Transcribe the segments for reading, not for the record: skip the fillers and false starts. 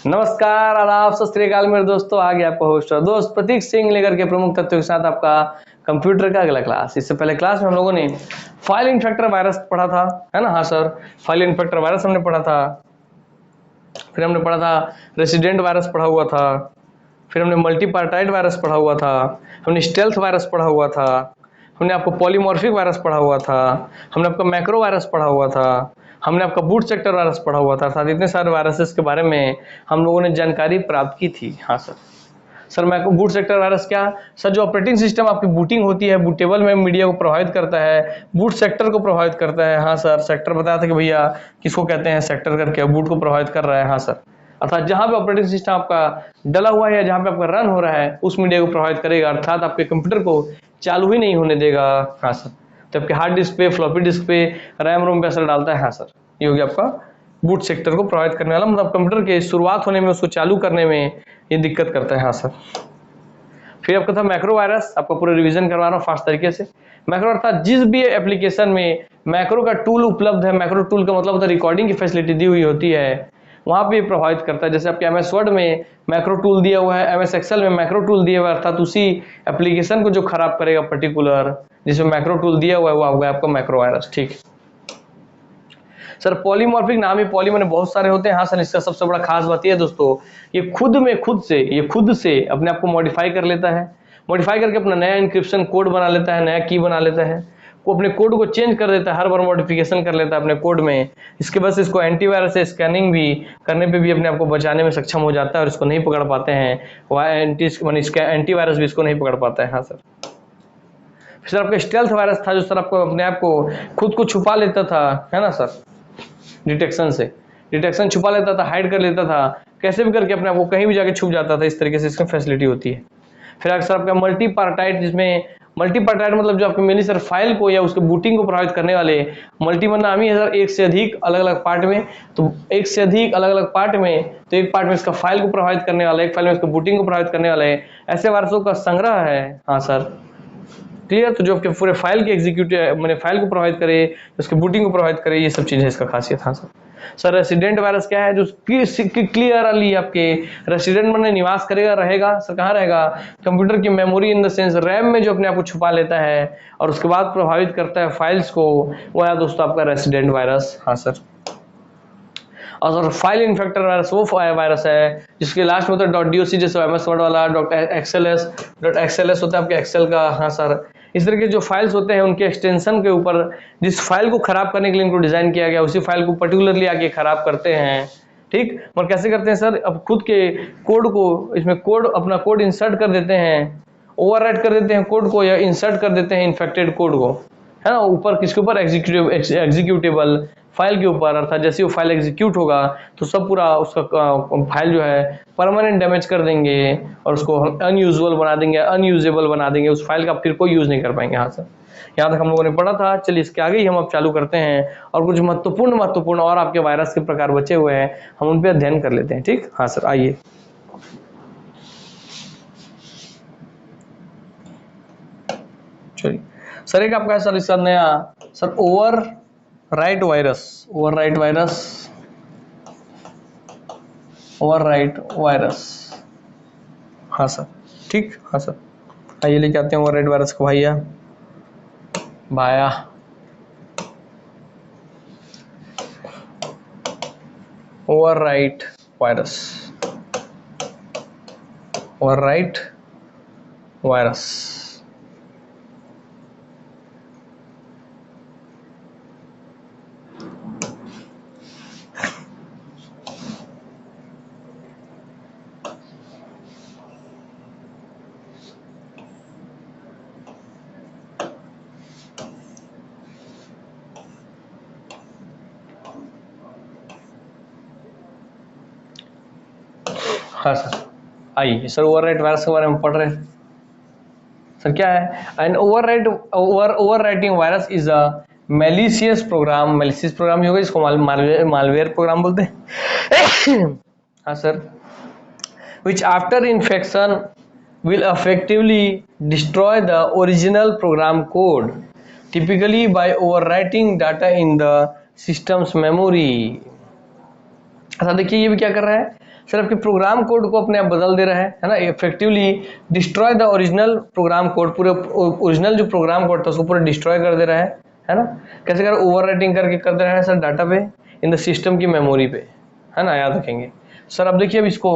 नमस्कार, आदाब, सत श्री अकाल मेरे दोस्तों। आ गया आपका होस्ट और दोस्त प्रतीक सिंह लेकर के प्रमुख तथ्यों के साथ आपका कंप्यूटर का अगला क्लास। इससे पहले क्लास में हम लोगों ने फाइल इन्फेक्टर वायरस पढ़ा था, है ना। हाँ सर, फाइल इन्फेक्टर वायरस हमने पढ़ा था। फिर हमने पढ़ा था रेसिडेंट वायरस पढ़ा हुआ था। फिर हमने मल्टीपार्टाइड वायरस पढ़ा हुआ था। हमने स्टेल्थ वायरस पढ़ा हुआ था। हमने आपको पॉलीमॉर्फिक वायरस पढ़ा हुआ था। हमने आपको मैक्रो वायरस पढ़ा हुआ था। हमने आपका बूट सेक्टर वायरस पढ़ा हुआ था। अर्थात इतने सारे वायरसेस के बारे में हम लोगों ने जानकारी प्राप्त की थी। हाँ सर मैं बूट सेक्टर वायरस क्या सर, जो ऑपरेटिंग सिस्टम आपकी बूटिंग होती है, बूटेबल में मीडिया को प्रभावित करता है, बूट सेक्टर को प्रभावित करता है। हाँ सर, सेक्टर बताया था कि भैया किसको कहते हैं, सेक्टर करके बूट को प्रभावित कर रहा है। हाँ सर, अर्थात जहां पे ऑपरेटिंग सिस्टम आपका डला हुआ है या जहां पे आपका रन हो रहा है उस मीडिया को प्रभावित करेगा, अर्थात आपके कंप्यूटर को चालू ही नहीं होने देगा। हाँ सर, तो आपके हार्ड डिस्क पे, फ्लॉपी डिस्क पे, रैम रोम पे असर डालता है। हाँ सर, ये हो गया आपका बूट सेक्टर को प्रभावित करने वाला, मतलब कंप्यूटर के शुरुआत होने में, उसको चालू करने में ये दिक्कत करता है। हाँ सर, फिर आपका था मैक्रो वायरस। आपका पूरा रिवीजन करवा रहा हूँ फास्ट तरीके से। मैक्रो अर्थात जिस भी एप्लीकेशन में मैक्रो का टूल उपलब्ध है, मैक्रो टूल का मतलब होता है रिकॉर्डिंग की फैसिलिटी दी हुई होती है, वहां पे प्रभावित करता है। जैसे आपके एमएस वर्ड में मैक्रो टूल दिया हुआ है, एमएस एक्सेल में मैक्रो टूल दिया हुआ है, अर्थात उसी एप्लीकेशन को जो खराब करेगा पर्टिकुलर जिसमें मैक्रो टूल दिया हुआ है वो होगा आपका मैक्रो वायरस। ठीक सर, पॉलीमॉर्फिक नाम ही पॉली मैंने बहुत सारे होते हैं। हाँ सर, इसका सबसे बड़ा खास बात यह है दोस्तों, ये खुद से अपने आप को मॉडिफाई कर लेता है। मॉडिफाई करके अपना नया इंक्रिप्शन कोड बना लेता है, नया की बना लेता है, वो अपने कोड को चेंज कर देता है, हर बार मॉडिफिकेशन कर लेता है अपने कोड में। इसके बस इसको एंटीवायरस से स्कैनिंग भी करने पे भी अपने आप को बचाने में सक्षम हो जाता है और इसको नहीं पकड़ पाते हैं, एंटीवायरस भी इसको नहीं पकड़ पाता है। हाँ सर, फिर आपका स्टेल्थ वायरस था जो सर आपको अपने आप को खुद को छुपा लेता था, है ना सर, डिटेक्शन छुपा लेता था, हाइड कर लेता था, कैसे भी करके अपने आप को कहीं भी जाके छुप जाता था। इस तरीके से इसमें फैसिलिटी होती है। फिर अक्सर आपका मल्टीपार्टाइड, जिसमें मल्टीपार्टाइड मतलब जो आपके मेनली सर फाइल को या उसके बूटिंग को प्रभावित करने वाले, मल्टी मतलब नाम ही है सर एक से अधिक अलग अलग पार्ट में, तो एक से अधिक अलग अलग पार्ट में, तो एक पार्ट में इसका फाइल को प्रभावित करने वाला है, एक फाइल में इसका बूटिंग को प्रभावित करने वाला है, ऐसे वायरसों का संग्रह है। हाँ सर, क्लियर। तो जो आपके पूरे फाइल के मैंने फाइल को प्रभावित करे, उसके बूटिंग को प्रभावित करे, ये सब चीजें इसका खासियत। हाँ सर रेसिडेंट वायरस क्या है, जो क्लियरली आपके रेसिडेंट में निवास करेगा, रहेगा सर, कहाँ रहेगा, कंप्यूटर की memory in the sense RAM में, जो अपने आप को छुपा लेता है और उसके बाद प्रभावित करता है फाइल्स को, वो है दोस्तों आपका रेसिडेंट वायरस। हाँ सर, और फाइल इन्फेक्टर वायरस वो वायरस है जिसके लास्ट में होता है .doc, जैसे एमएस वर्ड वाला .xls होता है आपके एक्सेल का। हाँ सर, इस तरह के जो फाइल्स होते हैं उनके एक्सटेंशन के ऊपर जिस फाइल को खराब करने के लिए इनको डिजाइन किया गया, उसी फाइल को पर्टिकुलरली आगे खराब करते हैं। ठीक, और कैसे करते हैं सर, अब खुद के कोड को इसमें अपना कोड इंसर्ट कर देते हैं, ओवरराइट कर देते हैं कोड को, या इंसर्ट कर देते हैं इन्फेक्टेड कोड को, है ना, ऊपर किसके ऊपर, एग्जीक्यूटेबल फाइल के ऊपर। अर्थात जैसे वो फाइल एग्जीक्यूट होगा तो सब पूरा उसका फाइल जो है परमानेंट डैमेज कर देंगे और उसको अनयूजुअल बना देंगे, अनयूजेबल बना देंगे, उस फाइल का फिर कोई यूज नहीं कर पाएंगे। हाँ सर, यहाँ तक हम लोगों ने पढ़ा था। चलिए इसके आगे ही हम अब चालू करते हैं और कुछ महत्वपूर्ण और आपके वायरस के प्रकार बचे हुए हैं, हम उन पर अध्ययन कर लेते हैं। ठीक, हाँ सर, आइए। चलिए सर, एक आपका है सर इसका नया सर ओवरराइट वायरस। हाँ सर, ठीक। हाँ सर, आइए लेके आते हैं ओवरराइट वायरस को भाइया। Overwrite virus. हाँ सर, आइए सर, ओवरराइट वायरस के बारे में पढ़ रहे हैं सर। क्या है, an overwriting virus is a malicious program ही होगा, जिसको मालवेयर प्रोग्राम बोलते हैं। हाँ sir, which after infection will effectively destroy the original program code, typically by overwriting data in the system's memory. अच्छा देखिए ये भी क्या कर रहा है सर, आपके प्रोग्राम कोड को अपने आप बदल दे रहा है ना, effectively destroy the original program code, पूरे ओरिजिनल जो प्रोग्राम कोड था उसको पूरा डिस्ट्रॉय कर दे रहा है ना। कैसे कर, ओवर राइटिंग करके कर दे रहा है सर डाटा पे, इन द सिस्टम की मेमोरी पे, है ना, याद रखेंगे सर। अब देखिए अब इसको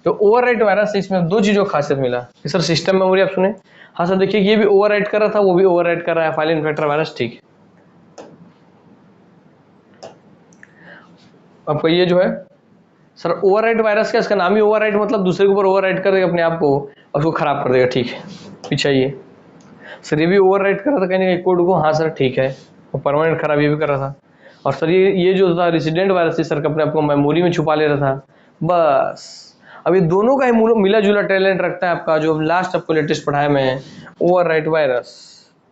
जो ओवर राइट वायरस है इसमें दो चीजों का खासियत मिला कि सर सिस्टम मेमोरी आप सुने, हाँ सर देखिए ये भी ओवर राइट कर रहा था, वो भी ओवर राइट कर रहा है फाइल इन्फेक्टर वायरस, ठीक है। आपका ये जो है सर ओवरराइट वायरस का, इसका नाम ही ओवरराइट, मतलब दूसरे के ऊपर ओवरराइट कर देगा अपने आप को और उसको खराब कर देगा, ठीक है। पीछे ये सर ये भी ओवरराइट कर रहा था कहीं ना कहीं कोड को, हाँ सर ठीक है, और परमानेंट खराब ये भी कर रहा था। और सर ये जो था रेसिडेंट वायरस थी सर, अपने आप को मेमोरी में छुपा ले रहा था बस। अब ये दोनों का ही मिला जुला टैलेंट रखता है आपका जो लास्ट आपको लेटेस्ट पढ़ाया मैं, ओवरराइट वायरस,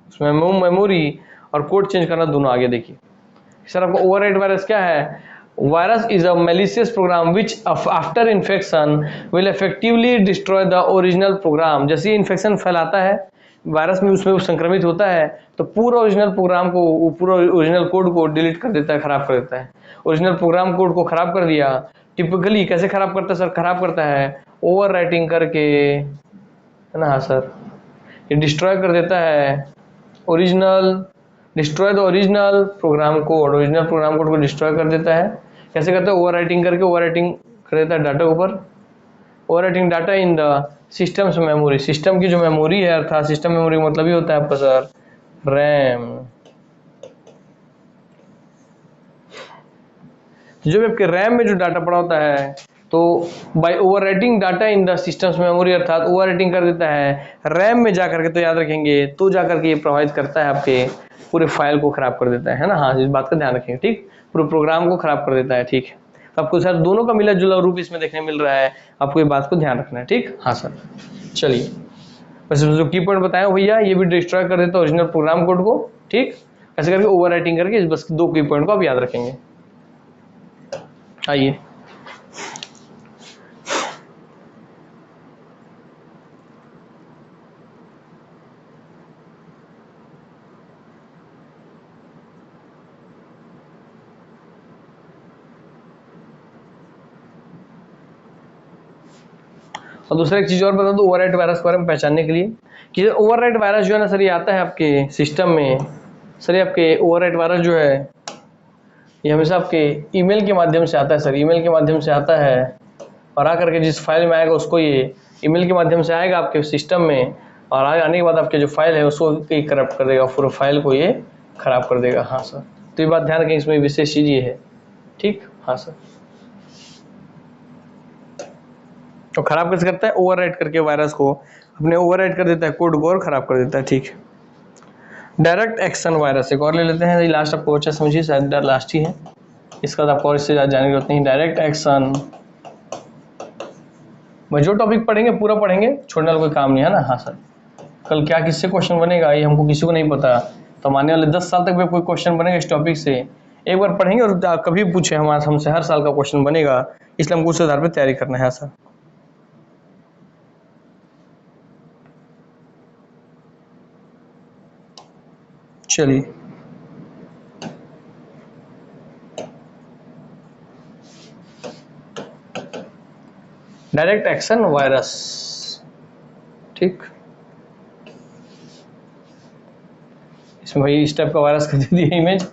उसमें मेमोरी और कोड चेंज करना दोनों आगे देखिए। सर आपको ओवरराइट वायरस क्या है, virus is a malicious program which after infection will effectively destroy the original program। जैसे ही इन्फेक्शन फैलाता है वायरस में, उसमें वो संक्रमित होता है तो पूरा ओरिजिनल प्रोग्राम को, पूरा ओरिजिनल कोड को डिलीट कर देता है, खराब कर देता है। ओरिजिनल प्रोग्राम कोड को खराब कर दिया, टिपिकली कैसे खराब करता है सर, खराब करता है ओवर राइटिंग करके, है ना, हाँ सर, ये डिस्ट्रॉय कर देता है original, destroy the original program code, original program code को डिस्ट्रॉय कर देता है। कैसे करता है, ओवर राइटिंग करके, ओवर राइटिंग कर देता है डाटा ऊपर, overwriting data in the system's memory, system की जो मेमोरी है अर्थात सिस्टम मेमोरी मतलब ही होता है आपका सर रैम, जो भी आपके रैम में जो डाटा पड़ा होता है तो by overwriting data in the system's memory, अर्थात ओवर राइटिंग कर देता है रैम में जाकर के, तो याद रखेंगे तो जाकर के ये प्रभावित करता है आपके पूरे फाइल को खराब कर देता है ना, हाँ इस बात का ध्यान रखेंगे, ठीक, पूरे प्रोग्राम को खराब कर देता है, ठीक है। तो आपको सर दोनों का मिला जुला रूप इसमें देखने मिल रहा है, आपको ये बात को ध्यान रखना है, ठीक, हाँ सर। चलिए वैसे जो की पॉइंट बताया भैया, ये भी डिस्ट्रॉय कर देता है ओरिजिनल प्रोग्राम कोड को, ठीक, ऐसे करके ओवर राइटिंग करके, बस दो की पॉइंट को आप याद रखेंगे। आइए और दूसरा एक चीज और बता दो ओवरराइट वायरस के बारे में पहचानने के लिए, कि ओवरराइट वायरस जो है ना सर, ये आता है आपके सिस्टम में सर, ये आपके ओवरराइट वायरस जो है ये हमेशा आपके ईमेल के माध्यम से आता है सर, ईमेल के माध्यम से आता है और आकर के जिस फाइल में आएगा उसको ये ईमेल के माध्यम से आएगा आपके सिस्टम में, और आने के बाद आपके जो फाइल है उसको करप्ट कर देगा, पूरे फाइल को ये खराब कर देगा, हाँ सर। तो ये बात ध्यान रखें, इसमें विशेष चीज ये है, ठीक, हाँ सर। तो खराब कैसे करता है, ओवरराइट करके वायरस को अपने ओवरराइट कर देता है कोड को और खराब कर देता है, ठीक है। डायरेक्ट एक्शन वायरस एक और ले लेते हैं, लास्ट आपको अच्छा समझिए, शायद लास्ट ही है, इसका तो आपको और इससे ज़्यादा जानने की जरूरत नहीं। डायरेक्ट एक्शन मैं जो टॉपिक पढ़ेंगे पूरा पढ़ेंगे, छोड़ने वाला कोई काम नहीं है ना, हाँ सर। कल क्या किससे क्वेश्चन बनेगा ये हमको किसी को नहीं पता, तो आने वाले 10 साल तक भी कोई क्वेश्चन बनेगा इस टॉपिक से एक बार पढ़ेंगे, और कभी पूछे हमसे हर साल का क्वेश्चन बनेगा, इसलिए हमको उस आधार पर तैयारी करना है, सर। चलिए डायरेक्ट एक्शन वायरस, ठीक, इसमें भाई इस टाइप का वायरस कर दे दिया इमेज,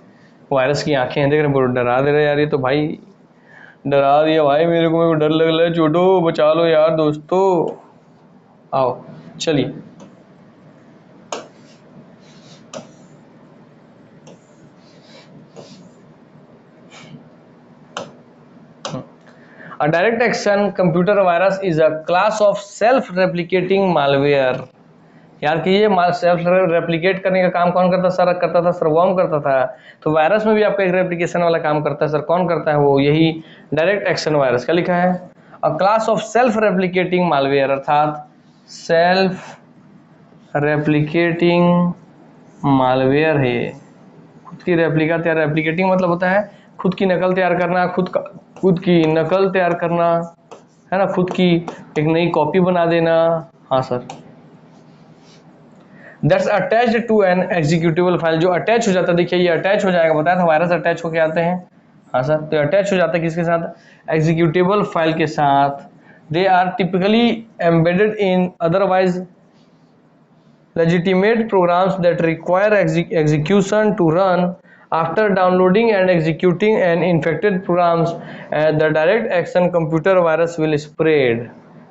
वायरस की आंखें हैं देख रहे, डरा दे रहे यार, ये तो भाई डरा दिया भाई मेरे को डर लग रहा है, छोटो बचा लो यार दोस्तों, आओ चलिए। A direct action computer virus is a class of self-replicating malware। यार कि ये सेल्फ रेप्लिकेट करने का काम कौन करता था सर, वर्म करता था। तो वायरस में भी आपका एक रेप्लिकेशन वाला काम करता है सर, कौन करता है वो, यही डायरेक्ट एक्शन वायरस। क्या लिखा है, अ class of self replicating malware, अर्थात सेल्फ रेप्लिकेटिंग मालवेयर है, खुद की रेप्लिका तैयार, रेप्लिकेटिंग मतलब होता है खुद की नकल तैयार करना, खुद की नकल तैयार करना, है ना, खुद की एक नई कॉपी बना देना, हाँ sir. That's attached to an executable file, जो अटैच हो जाता है, देखिए ये अटैच हो जाएगा, बताया था वायरस अटैच होके आते हैं, हाँ सर, तो अटैच हो जाता है किसके साथ, एग्जीक्यूटेबल फाइल के साथ। They are typically embedded in otherwise legitimate programs that require execution to run after downloading and executing an infected programs, the direct action computer virus will spread।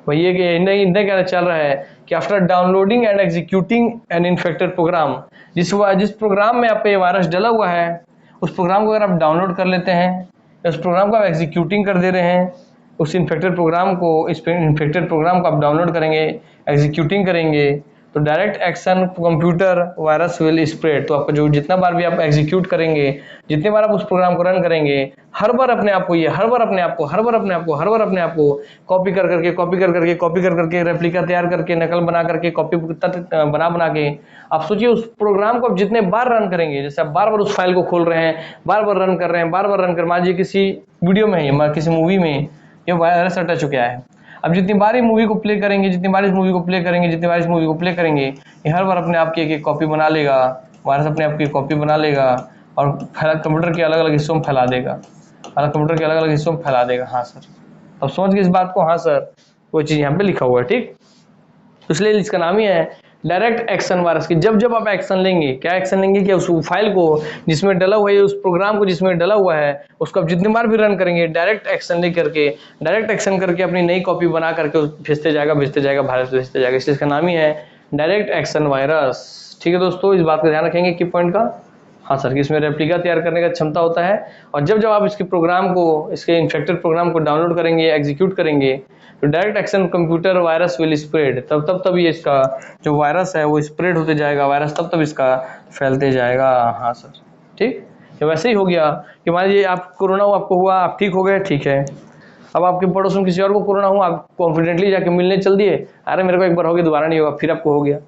वही है कि इनका क्या चल रहा है कि after downloading and executing an infected program, जिस प्रोग्राम में आप पे वायरस डला हुआ है, उस प्रोग्राम को अगर आप डाउनलोड कर लेते हैं, उस प्रोग्राम को आप एग्जीक्यूटिंग कर दे रहे हैं, उस इन्फेक्टेड प्रोग्राम को, इस इन्फेक्टेड प्रोग्राम को आप डाउनलोड करेंगे, एग्जीक्यूटिंग करेंगे, तो direct action computer virus will spread. तो आपको जो जितना बार भी आप एग्जीक्यूट करेंगे, जितने बार आप उस प्रोग्राम को रन करेंगे, हर बार अपने आप को कॉपी कर करके रेप्लिका तैयार करके, नकल बना करके, कॉपी बना के आप सोचिए उस प्रोग्राम को आप जितने बार रन करेंगे, जैसे आप बार बार उस फाइल को खोल रहे हैं, बार बार रन कर रहे हैं, मान लीजिए किसी वीडियो में, किसी मूवी में ये वायरस अटैच हो गया है। अब जितनी बार इस मूवी को प्ले करेंगे, ये हर बार अपने आप की एक कॉपी बना लेगा, वायरस अपने आप की कॉपी बना लेगा और कंप्यूटर के अलग अलग हिस्सों में फैला देगा, हाँ सर, अब समझ गए इस बात को? हाँ सर, वो चीज़ यहाँ पे लिखा हुआ है, ठीक। तो इसलिए इसका नाम ही है डायरेक्ट एक्शन वायरस की। जब जब आप एक्शन लेंगे, क्या एक्शन लेंगे कि उस फाइल को जिसमें डला हुआ है, उस प्रोग्राम को जिसमें डला हुआ है, उसको आप जितनी बार भी रन करेंगे, डायरेक्ट एक्शन करके अपनी नई कॉपी बना करके भेजते जाएगा, वायरस भेजते जाएगा। इसलिए इसका नाम ही है डायरेक्ट एक्शन वायरस। ठीक है दोस्तों, इस बात का ध्यान रखेंगे की पॉइंट का। हाँ सर, कि इसमें रेप्लिका तैयार करने का क्षमता होता है, और जब जब आप इसके प्रोग्राम को, इसके इन्फेक्टेड प्रोग्राम को डाउनलोड करेंगे, एग्जीक्यूट करेंगे, तो direct action computer virus will spread. तब ये इसका जो वायरस है वो स्प्रेड होते जाएगा, वायरस तब इसका फैलते जाएगा। हाँ सर, ठीक। तो वैसे ही हो गया कि मान लीजिए आप कोरोना आपको हुआ, आप ठीक हो गए, ठीक है। अब आपके पड़ोस में किसी और को कोरोना हुआ, आप कॉन्फिडेंटली जाके मिलने चल दिए, अरे मेरे को एक बार हो गया, दोबारा नहीं होगा, फिर आपको हो गया,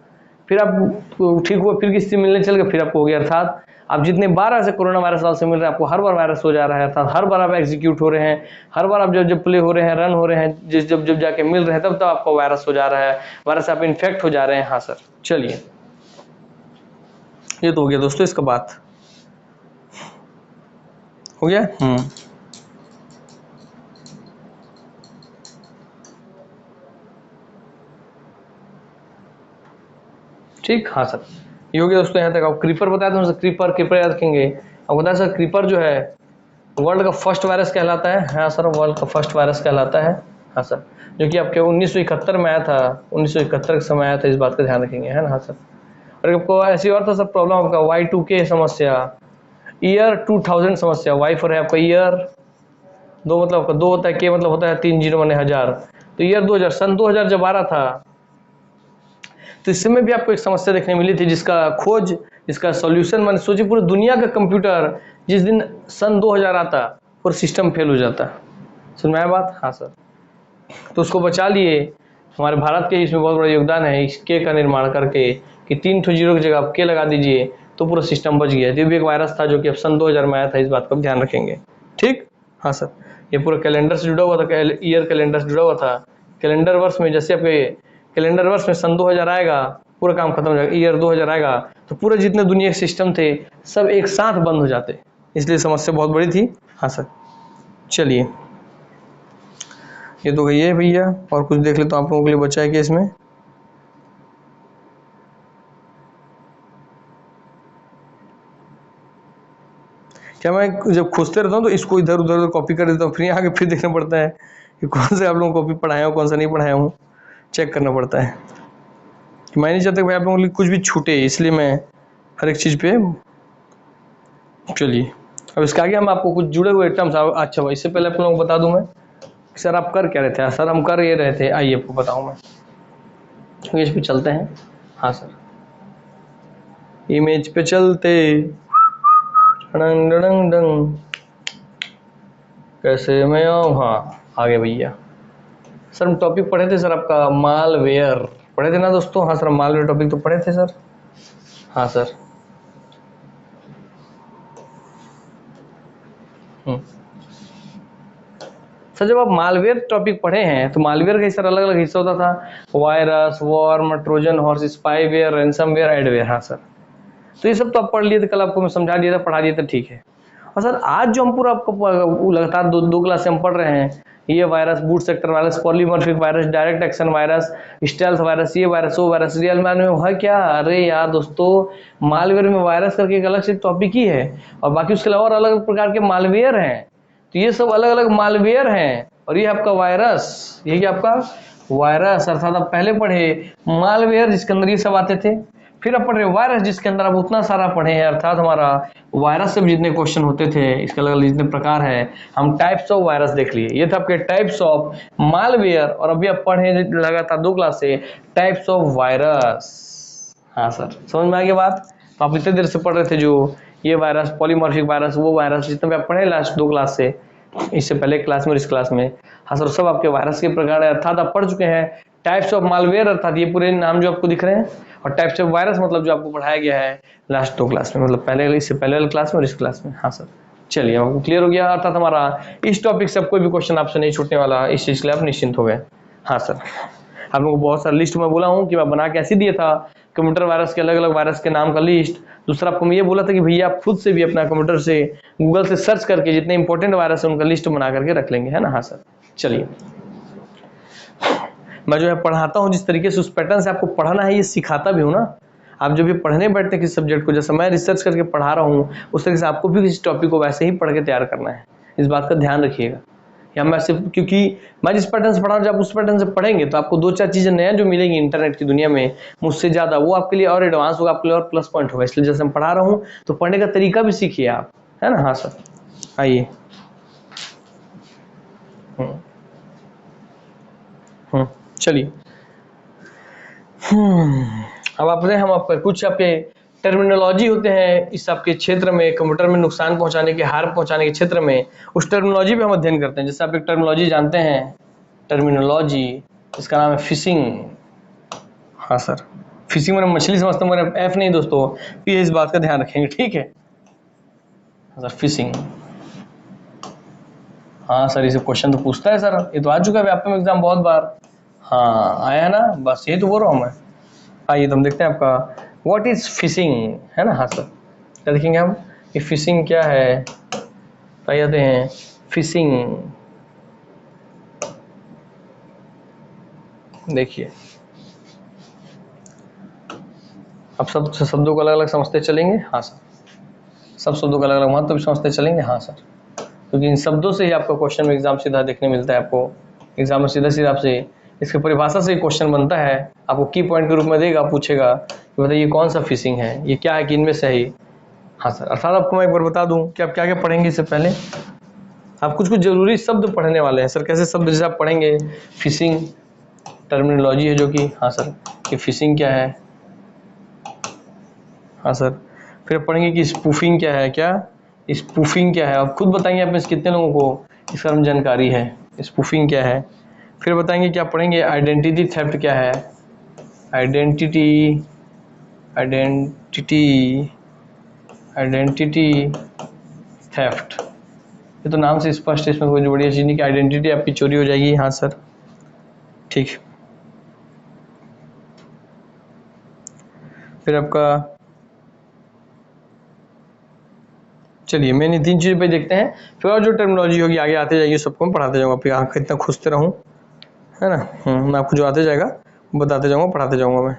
फिर आप ठीक हुआ, फिर किसी से मिलने चल गए, फिर आपको हो गया। अर्थात आप जितने बार ऐसे कोरोना वायरस से मिल रहे हैं, आपको हर बार वायरस हो जा रहा है, अर्थात हर बार आप एग्जीक्यूट हो रहे हैं, हर बार आप जब प्ले हो रहे हैं, रन हो रहे हैं, जब जाके मिल रहे हैं, तब आपको वायरस हो जा रहा है, वायरस आप इन्फेक्ट हो जा रहे हैं। हाँ सर, चलिए, ये तो हो गया दोस्तों, इसका बात हो गया। ठीक, हाँ सर, ये हो गया दोस्तों। यहाँ तक आप क्रीपर बताया था, क्रीपर याद रखेंगे। अब बताया सर, क्रीपर जो है वर्ल्ड का फर्स्ट वायरस कहलाता है। हाँ सर, वर्ल्ड का फर्स्ट वायरस कहलाता है। हाँ सर, जो कि आपके 1971 में आया था, 1971 के समय आया था, इस बात का ध्यान रखेंगे, है ना। हाँ सर, और आपको ऐसी और था सर प्रॉब्लम, आपका Y2K समस्या, ईयर 2000 समस्या। Y फॉर है आपका ईयर, दो मतलब आपका 2 होता है, K मतलब होता है 3 0 माने 1000। तो ईयर 2000, सन 2000 जब आ रहा था, तो इस समय भी आपको एक समस्या देखने मिली थी, जिसका सॉल्यूशन, मैंने सोची पूरी दुनिया का कंप्यूटर जिस दिन सन 2000 आता, पूरा सिस्टम फेल हो जाता। सुन में आया बात? हाँ सर, तो उसको बचा लिए। हमारे भारत के इसमें बहुत बड़ा योगदान है, इस के का निर्माण करके, कि 3 0 की जगह आप के लगा दीजिए, तो पूरा सिस्टम बच गया। ये भी एक वायरस था जो कि अब सन 2000 में आया था, इस बात का ध्यान रखेंगे, ठीक। हाँ सर, ये पूरा कैलेंडर से जुड़ा हुआ था, ईयर कैलेंडर से जुड़ा हुआ था। कैलेंडर वर्ष में, जैसे आपके कैलेंडर वर्ष में सन 2000 आएगा, पूरा काम खत्म हो जाएगा। ईयर 2000 आएगा तो पूरे जितने दुनिया के सिस्टम थे सब एक साथ बंद हो जाते, इसलिए समस्या बहुत बड़ी थी। हाँ सर, चलिए, ये तो गई है भैया, और कुछ देख ले तो आप लोगों के लिए बचा है कि इसमें। क्या मैं जब खोजते रहता हूँ तो इसको इधर उधर कॉपी कर देता हूँ, फिर यहाँ फिर देखना पड़ता है कि कौन से आप लोगों को कॉपी पढ़ाया हूँ, कौन सा नहीं पढ़ाया हूँ, चेक करना पड़ता है। मैं नहीं चाहता भाई आप लोगों के लिए कुछ भी छूटे, इसलिए मैं हर एक चीज़ पे। चलिए, अब इसके आगे हम आपको कुछ जुड़े हुए टर्म्स, अच्छा भाई इससे पहले आप लोगों को बता दूं मैं, सर आप कर क्या रहे थे? सर हम कर ये रहे थे, आइए आपको बताऊं मैं, इमेज पे चलते हैं। हाँ सर, इमेज पे चलते, डंग डंग डंग, कैसे मैं आऊँ। हाँ, आगे भैया, सर हम टॉपिक पढ़े थे सर आपका मालवेयर, पढ़े थे ना दोस्तों? हाँ सर, मालवेयर टॉपिक तो पढ़े थे सर। हाँ सर, सर जब आप मालवेयर टॉपिक पढ़े हैं तो मालवेयर का सर अलग अलग हिस्सा होता था, virus, worm, Trojan horse, spyware, ransomware, adware. हाँ सर, तो ये सब तो आप पढ़ लिए थे, कल आपको मैं समझा दिया था, पढ़ा दिया था, ठीक है। और सर आज जो हम पूरा आपको लगातार दो क्लास से हम पढ़ रहे हैं, ये virus, boot sector virus, polymorphic virus, direct action virus, stealth virus, ये वायरस, वो वायरस, रियल मैन में है क्या? अरे यार दोस्तों, मालवेयर में वायरस करके एक अलग से टॉपिक ही है, और बाकी उसके अलावा और अलग प्रकार के मालवेयर हैं। तो ये सब अलग अलग मालवेयर हैं, और ये आपका वायरस, ये क्या आपका वायरस, अर्थात आप पहले पढ़े मालवेयर जिसके अंदर ये सब आते थे, फिर आप पढ़ रहे वायरस जिसके अंदर आप उतना सारा पढ़े हैं, अर्थात हमारा वायरस से भी जितने क्वेश्चन होते थे, इसके अलग अलग जितने प्रकार है, हम टाइप्स ऑफ वायरस देख लिए। ये था आपके टाइप्स ऑफ मालवेयर, और अभी आप पढ़े लगातार 2 क्लास से टाइप्स ऑफ वायरस। हाँ सर, समझ में आ गई बात? तो आप इतने देर से पढ़ रहे थे जो ये वायरस, पॉलीमॉर्फिक वायरस, वो वायरस, जितने भी आप पढ़े लास्ट 2 क्लास से, इससे पहले क्लास में और इस क्लास में, हाँ सर, सब आपके वायरस के प्रकार है, अर्थात आप पढ़ चुके हैं टाइप्स ऑफ मालवेयर, अर्थात ये पूरे नाम जो आपको दिख रहे हैं, और टाइप्स ऑफ वायरस मतलब जो आपको पढ़ाया गया है लास्ट 2 क्लास में, मतलब पहले, इससे पहले वाले क्लास में और इस क्लास में। हाँ सर, चलिए आपको क्लियर हो गया, अर्थात हमारा इस टॉपिक से कोई भी क्वेश्चन आपसे नहीं छूटने वाला, इस चीज के लिए आप निश्चिंत हो गए। हाँ सर, आप लोगों को बहुत सारा लिस्ट में बोला हूँ कि मैं बना के ऐसे दिया था, कंप्यूटर वायरस के अलग अलग वायरस के नाम का लिस्ट। दूसरा आपको मैं ये बोला था कि भैया आप खुद से भी अपना कंप्यूटर से गूगल से सर्च करके जितने इंपॉर्टेंट वायरस है उनका लिस्ट बना करके रख लेंगे, है ना? हाँ सर, चलिए मैं जो है पढ़ाता हूँ जिस तरीके से, उस पैटर्न से आपको पढ़ाना है, ये सिखाता भी हूँ ना। आप जब भी पढ़ने बैठते हैं किसी सब्जेक्ट को, जैसे मैं रिसर्च करके पढ़ा रहा हूँ, उस तरीके से आपको भी किसी टॉपिक को वैसे ही पढ़ के तैयार करना है, इस बात का ध्यान रखिएगा। या मैं सिर्फ, क्योंकि मैं जिस पैटर्न से पढ़ा रहा हूँ, जब उस पैटर्न से पढ़ेंगे तो आपको 2-4 चीजें नया जो मिलेंगी इंटरनेट की दुनिया में मुझसे ज्यादा, वो आपके लिए और एडवांस होगा, आपके लिए और प्लस पॉइंट होगा। इसलिए जैसे मैं पढ़ा रहा हूँ तो पढ़ने का तरीका भी सीखिए आप, है ना? हाँ सर, आइए। चलिए, अब आपने हम आपका कुछ आपके टर्मिनोलॉजी होते हैं इस आपके क्षेत्र में, कंप्यूटर में नुकसान पहुंचाने के, हार्म पहुंचाने के क्षेत्र में, उस टर्मिनोलॉजी पे हम अध्ययन करते हैं। जैसे आप एक टर्मिनोलॉजी जानते हैं, टर्मिनोलॉजी, इसका नाम है फिशिंग। हाँ सर, फिशिंग मैंने मछली समझते हैं, मेरे एफ नहीं दोस्तों, ये इस बात का ध्यान रखेंगे, ठीक है? हाँ सर, फिशिंग, हाँ सर, इसे क्वेश्चन तो पूछता है सर, ये तो आ चुका है व्यापक एग्जाम बहुत बार। हाँ आया है ना, बस यही तो बोल रहा हूँ मैं। आइए तो हम देखते हैं आपका व्हाट इज फिशिंग, है ना? हाँ सर, क्या देखेंगे हम कि फिशिंग क्या है, तो आते हैं फिशिंग। देखिए, अब सब शब्दों को अलग अलग समझते चलेंगे। हाँ सर, सब शब्दों का अलग अलग महत्व भी समझते चलेंगे। हाँ सर, क्योंकि इन शब्दों से ही आपका क्वेश्चन में एग्जाम सीधा देखने मिलता है, आपको एग्जाम में सीधा सीधा आपसे इसकी परिभाषा से क्वेश्चन बनता है, आपको की पॉइंट के रूप में देगा, पूछेगा कि बताइए कौन सा फिशिंग है, ये क्या है, कि इनमें से ही। हाँ सर, अर्थात आपको मैं एक बार बता दूं कि आप क्या क्या पढ़ेंगे। इससे पहले आप कुछ कुछ जरूरी शब्द पढ़ने वाले हैं सर। कैसे शब्द? जैसे आप पढ़ेंगे फिशिंग, टर्मिनोलॉजी है जो कि, हाँ सर, कि फिशिंग क्या है। हाँ सर, फिर आप पढ़ेंगे कि स्पूफिंग क्या है। क्या स्पूफिंग क्या है? आप खुद बताएंगे आप में से कितने लोगों को इसका जानकारी है, स्पूफिंग क्या है। फिर बताएंगे कि आप पढ़ेंगे आइडेंटिटी थेफ्ट क्या है। आइडेंटिटी आइडेंटिटी आइडेंटिटी थेफ्ट, ये तो नाम से स्पष्ट है, इसमें कोई बढ़िया चीज नहीं कि आइडेंटिटी आपकी चोरी हो जाएगी। हाँ सर, ठीक। फिर आपका, चलिए मेन 3 चीज़ पे देखते हैं, फिर और जो टर्मिनोलॉजी होगी आगे आते जाइए, सबको मैं पढ़ाते जाऊँगा, फिर आँख इतना खुशते रहूँ, है ना? मैं आपको जो आते जाएगा बताते जाऊँगा, पढ़ाते जाऊँगा मैं।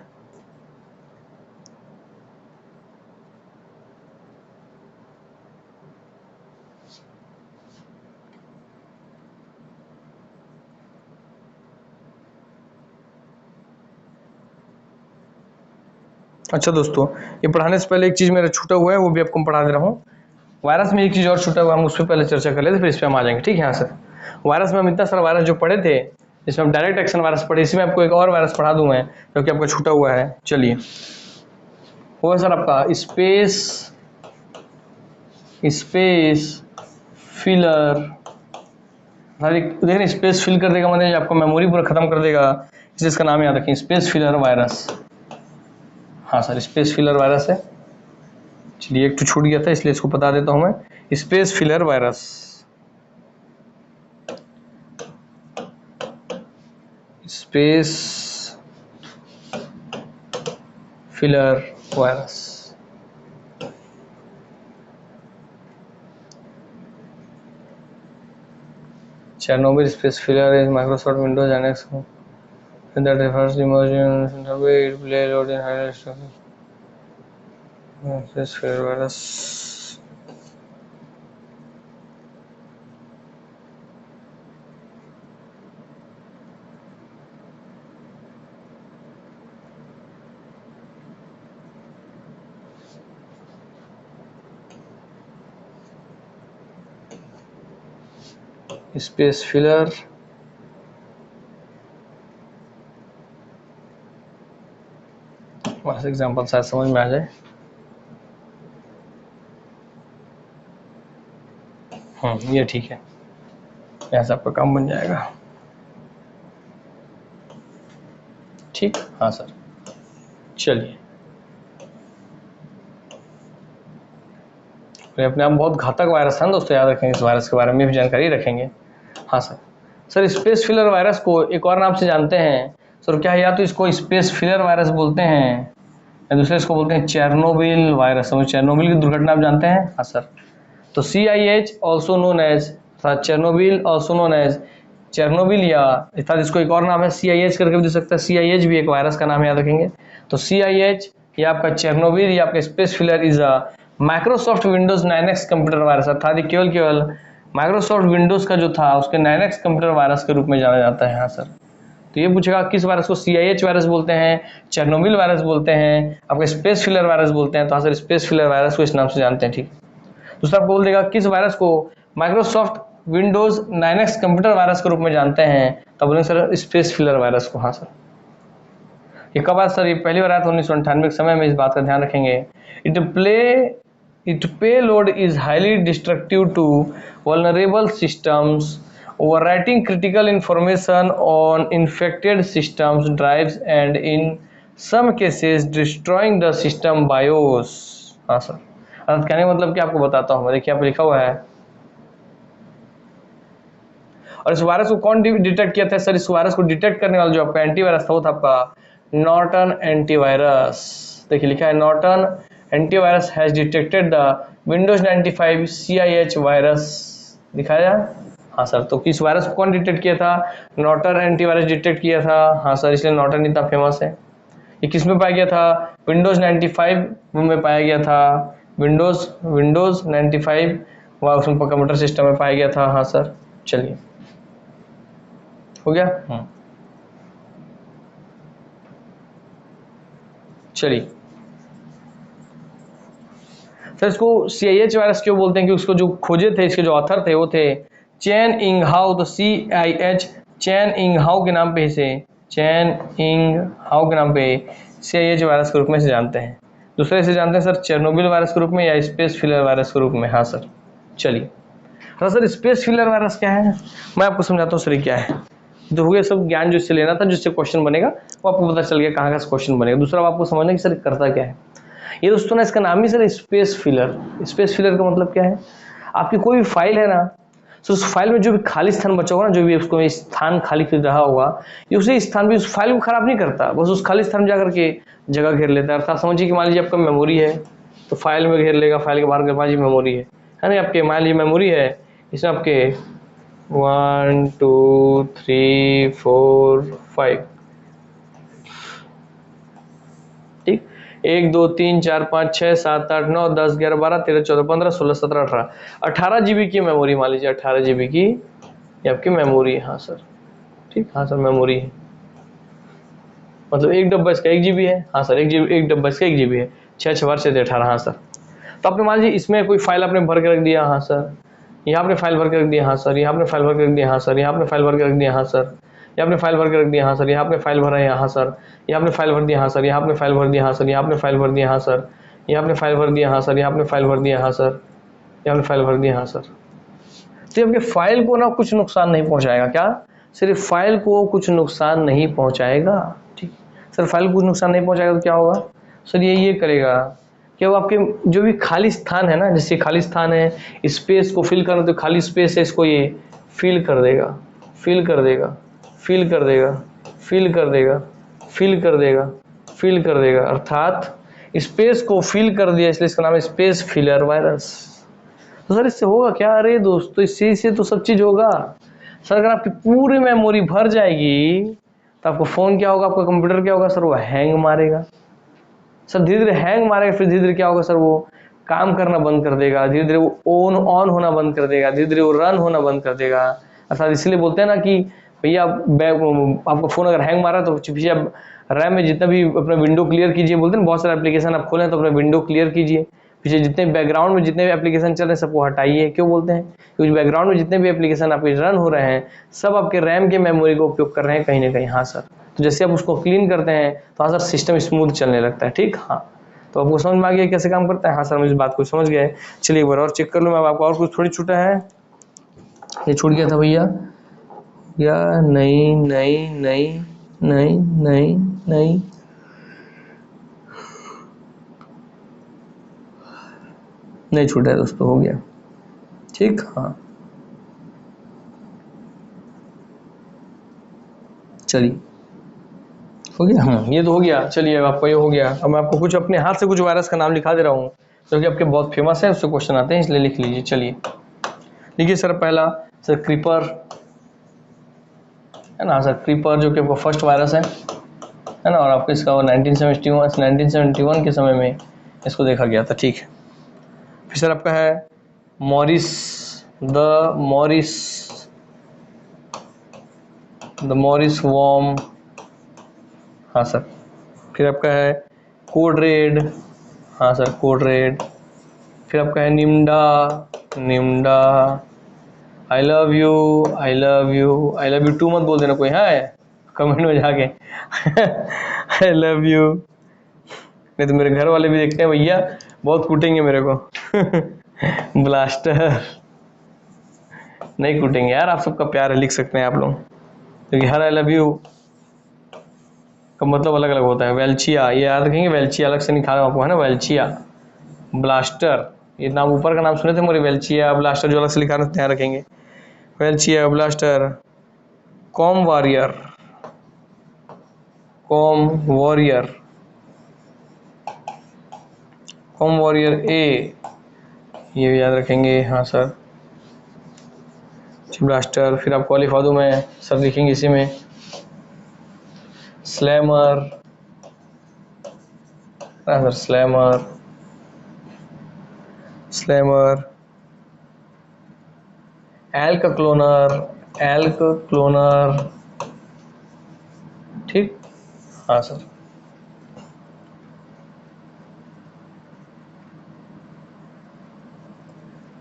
अच्छा दोस्तों, ये पढ़ाने से पहले एक चीज़ मेरा छूटा हुआ है, वो भी आपको मैं पढ़ा दे रहा हूँ। वायरस में एक चीज़ और छूटा हुआ है, हम उस पर पहले चर्चा कर लेते, फिर इस पर हम आ जाएंगे, ठीक है? हाँ सर, वायरस में हम इतना सारा वायरस जो पढ़े थे, इसमें हम डायरेक्ट एक्शन वायरस पढ़े, इसमें आपको एक और वायरस पढ़ा दूँ मैं, जो कि आपका छूटा हुआ है। चलिए, वो है सर आपका स्पेस फिलर। देखिए, स्पेस फिल कर देगा मतलब आपको मेमोरी पूरा खत्म कर देगा, जिसका नाम याद रखें, स्पेस फिलर वायरस। हाँ सर, स्पेस फिलर वायरस है। चलिए, एक तो छूट गया था इसलिए इसको बता देता हूं मैं, space filler virus. Space filler virus, Chernobyl space filler is Microsoft Windows NX that refers to emerging way it play load in higher storage. Space filler virus. Space filler बस एग्जांपल शायद समझ में आ जाए। ये ठीक है, ऐसा आपका काम बन जाएगा। ठीक, हाँ सर। चलिए, अपने आप बहुत घातक वायरस है दोस्तों, याद रखेंगे, इस वायरस के बारे में भी जानकारी रखेंगे। हाँ sir. Sir space filler virus को एक और नाम से जानते हैं सर, क्या है? या तो इसको स्पेस फिलर वायरस बोलते हैं या दूसरे इसको बोलते हैं चेरनोबिल वायरस। चेरनोबिल की दुर्घटना आप जानते हैं? हाँ सर। तो CIH also known as, Chernobyl also known as Chernobyl, या अर्थात इसको एक और नाम है CIH करके भी दे सकता है। CIH भी एक वायरस का नाम याद रखेंगे। तो CIH या आपका चेरनोबिल या आपका space filler is a Microsoft Windows 9X computer virus, अर्थात केवल माइक्रोसॉफ्ट विंडोज का जो था उसके 9X कंप्यूटर वायरस के रूप में जाना जाता है। हाँ सर। तो ये पूछेगा किस वायरस को CIH वायरस बोलते हैं, चेरनोबिल वायरस बोलते हैं, आपका स्पेस फिलर वायरस बोलते हैं। तो हाँ सर, स्पेस फिलर वायरस को इस नाम से जानते हैं। ठीक। दूसरा आपको बोल देगा किस वायरस को Microsoft Windows 9X computer virus के रूप में जानते हैं, तब बोलेंगे सर स्पेस फिलर वायरस को। हाँ सर। ये कब आया सर? ये पहली बार आया था 1998 के समय में, इस बात का ध्यान रखेंगे। Its payload is highly destructive to vulnerable systems, overwriting critical information on infected systems drives and in some cases destroying the system BIOS। हाँ सर। कहने का मतलब क्या आपको बताता हूँ, देखिए यहाँ पे लिखा हुआ है। और इस वायरस को कौन डिटेक्ट किया था सर? इस वायरस को डिटेक्ट करने वाला जो आपका एंटीवायरस था वो था आपका नॉर्टन एंटीवायरस। देखिए लिखा है Norton antivirus has detected the Windows 95 CIH virus, दिखाया। हाँ सर। तो किस वायरस को कौन डिटेक्ट किया था? नॉर्टन एंटीवायरस डिटेक्ट किया था। हाँ सर, इसलिए नॉर्टन इतना फेमस है। ये किस में पाया गया था? विंडोज 95 में पाया गया था। विंडोज 95 उसमें कंप्यूटर सिस्टम में पाया गया था। हाँ सर। चलिए, हो गया। चलिए सर, इसको CIH वायरस क्यों बोलते हैं? कि उसको जो खोजे थे, इसके जो ऑथर थे वो थे चैन इंग हाउ। तो CIH चैन इंग हाउ के नाम पे, इसे चैन इंग हाउ के नाम पे CIH वायरस के रूप में से जानते हैं। दूसरे से जानते हैं सर चेरनोबिल वायरस के रूप में या स्पेस फिलर वायरस के रूप में। हाँ सर। चलिए सर, स्पेस फिलर वायरस क्या है मैं आपको समझाता हूँ सर। क्या है जो हो गया सब ज्ञान जो इससे लेना था, जिससे क्वेश्चन बनेगा वो आपको पता चल गया कहाँ का क्वेश्चन बनेगा। दूसरा आपको समझना कि सर करता क्या है ये दोस्तों ना, इसका नाम ही sir space filler. Space filler का मतलब क्या है? आपकी कोई भी फाइल है ना, तो उस फाइल में जो भी खाली स्थान बचा होगा ना, जो भी उसको स्थान खाली फिर रहा होगा, ये उसी स्थान भी उस फाइल को खराब नहीं करता, बस उस खाली स्थान में जाकर के जगह घेर लेता है। अर्थात समझिए कि मान लीजिए आपका मेमोरी है तो फाइल में घेर लेगा, फाइल के बाहर के पास मेमोरी है ना, आपके मान लीजिए मेमोरी है, इसमें आपके 1 2 3 4 5 ठीक, 1 2 3 4 5 6 7 8 9 10 11 12 13 14 15 16 17 18 GB की मेमोरी, मान लीजिए 18 GB की ये आपकी मेमोरी है। हाँ सर। ठीक, हाँ सर मेमोरी है, मतलब एक डब्बा इसका 1 GB है। हाँ सर, एक डब्बा इसका 1 GB है, 6 6 से 18। हाँ सर। तो आपने मान लीजिए इसमें कोई फाइल आपने भर के रख दिया। हाँ सर। यहाँ आपने फाइल भर के रख दिया। हाँ सर। यहाँ आपने फाइल भर के रख दिया। हाँ सर। यहाँ आपने फाइल भर के रख दिया। हाँ सर। यहाँ आपने फाइल भर के रख दिया। हाँ सर। यहाँ आपने फाइल भरा है। यहाँ सर। यहाँ आपने फाइल भर दिया। हाँ सर। यहाँ आपने फाइल भर दिया। हाँ सर। यहाँ आपने फाइल भर दिया। हाँ सर। यहाँ आपने फाइल भर दिया। हाँ सर। यहाँ आपने फाइल भर दिया। हाँ सर। यहाँ आपने फाइल भर दिया। हाँ सर। तो आपके फाइल को ना कुछ नुकसान नहीं पहुंचाएगा। क्या? सिर्फ फाइल को कुछ नुकसान नहीं पहुंचाएगा। ठीक सर, फाइल को कुछ नुकसान नहीं पहुंचाएगा तो क्या होगा सर? ये करेगा कि वो आपके जो भी खाली स्थान है ना, जैसे खाली स्थान है, स्पेस को फिल करना, तो खाली स्पेस है इसको ये फिल कर देगा, फिल कर देगा, फिल कर देगा, फिल कर देगा, फिल कर देगा, फिल कर देगा, अर्थात स्पेस को फिल कर दिया, इसलिए इसका नाम है स्पेस फिलर वायरस। तो सर इससे होगा क्या? अरे दोस्तों, इससे तो सब चीज होगा। सर अगर आपकी पूरी मेमोरी भर जाएगी तो आपका फ़ोन क्या होगा, आपका कंप्यूटर क्या होगा सर, वो हैंग मारेगा सर, धीरे धीरे हैंग मारेगा, फिर धीरे धीरे क्या होगा सर, वो काम करना बंद कर देगा, धीरे धीरे वो ऑन होना बंद कर देगा, धीरे धीरे वो रन होना बंद कर देगा। अर्थात इसलिए बोलते हैं ना कि भैया आपका फ़ोन अगर हैंग मारा तो पीछे आप रैम में जितना भी अपना विंडो क्लियर कीजिए, बोलते हैं बहुत सारे एप्लीकेशन आप खोलें तो अपना विंडो क्लियर कीजिए, पीछे जितने बैकग्राउंड में जितने भी एप्लीकेशन चल रहे हैं सबको हटाइए। क्यों बोलते हैं, क्योंकि बैकग्राउंड में जितने भी एप्लीकेशन आपके रन हो रहे हैं सब आपके रैम के मेमोरी का उपयोग कर रहे हैं कहीं ना कहीं। हाँ सर, तो जैसे आप उसको क्लीन करते हैं तो हाँ सर सिस्टम स्मूथ चलने लगता है। ठीक, हाँ तो आपको समझ में आ गया कैसे काम करता है। हाँ सर मुझे बात को समझ गए। चलिए एक बार और चेक कर लूँ मैं, आपको और कुछ थोड़ी छूटा है, ये छूट गया था भैया, या नहीं नहीं नहीं नहीं नहीं नहीं नहीं छूटा है दोस्तों, हो गया। ठीक, हाँ चलिए हो गया, ये तो हो गया। चलिए अब आपको ये हो गया। अब मैं आपको कुछ अपने हाथ से कुछ वायरस का नाम लिखा दे रहा हूँ जो कि आपके बहुत फेमस है, उससे क्वेश्चन आते हैं इसलिए लिख लीजिए। चलिए देखिए सर, पहला सर क्रीपर है ना सर, क्रीपर जो कि आपका फर्स्ट वायरस है ना, और आपको इसका 1971 के समय में इसको देखा गया था। ठीक है, फिर सर आपका है मॉरिस द मॉरिस वॉर्म। हाँ सर, फिर आपका है कोड रेड। हाँ सर कोड रेड। फिर आपका है निम्डा। आई लव यू टू मत बोल देना कोई है कमेंट में जाके आई लव यू, नहीं तो मेरे घर वाले भी देखते हैं भैया बहुत कूटेंगे मेरे को ब्लास्टर नहीं कूटेंगे यार, आप सबका प्यार है, लिख सकते हैं आप लोग, क्योंकि हर आई लव यू का मतलब अलग अलग होता है। वेल्चिया, ये याद रखेंगे, वेल्चिया अलग से नहीं खा रहा हूँ आपको, है ना, वेल्चिया। ब्लास्टर, ये नाम ऊपर का नाम सुने थे मेरे, वेल्चिया ब्लास्टर जो अलग से लिखा रहता है, ध्यान रखेंगे, वेल्चिया ब्लास्टर। कॉम वॉरियर ए, ये भी याद रखेंगे। हाँ सर ब्लास्टर। फिर आपको लिखवा दूँ मैं, सब लिखेंगे इसी में, स्लैमर। हाँ सर स्लैमर। Elk cloner. ठीक, हाँ सर।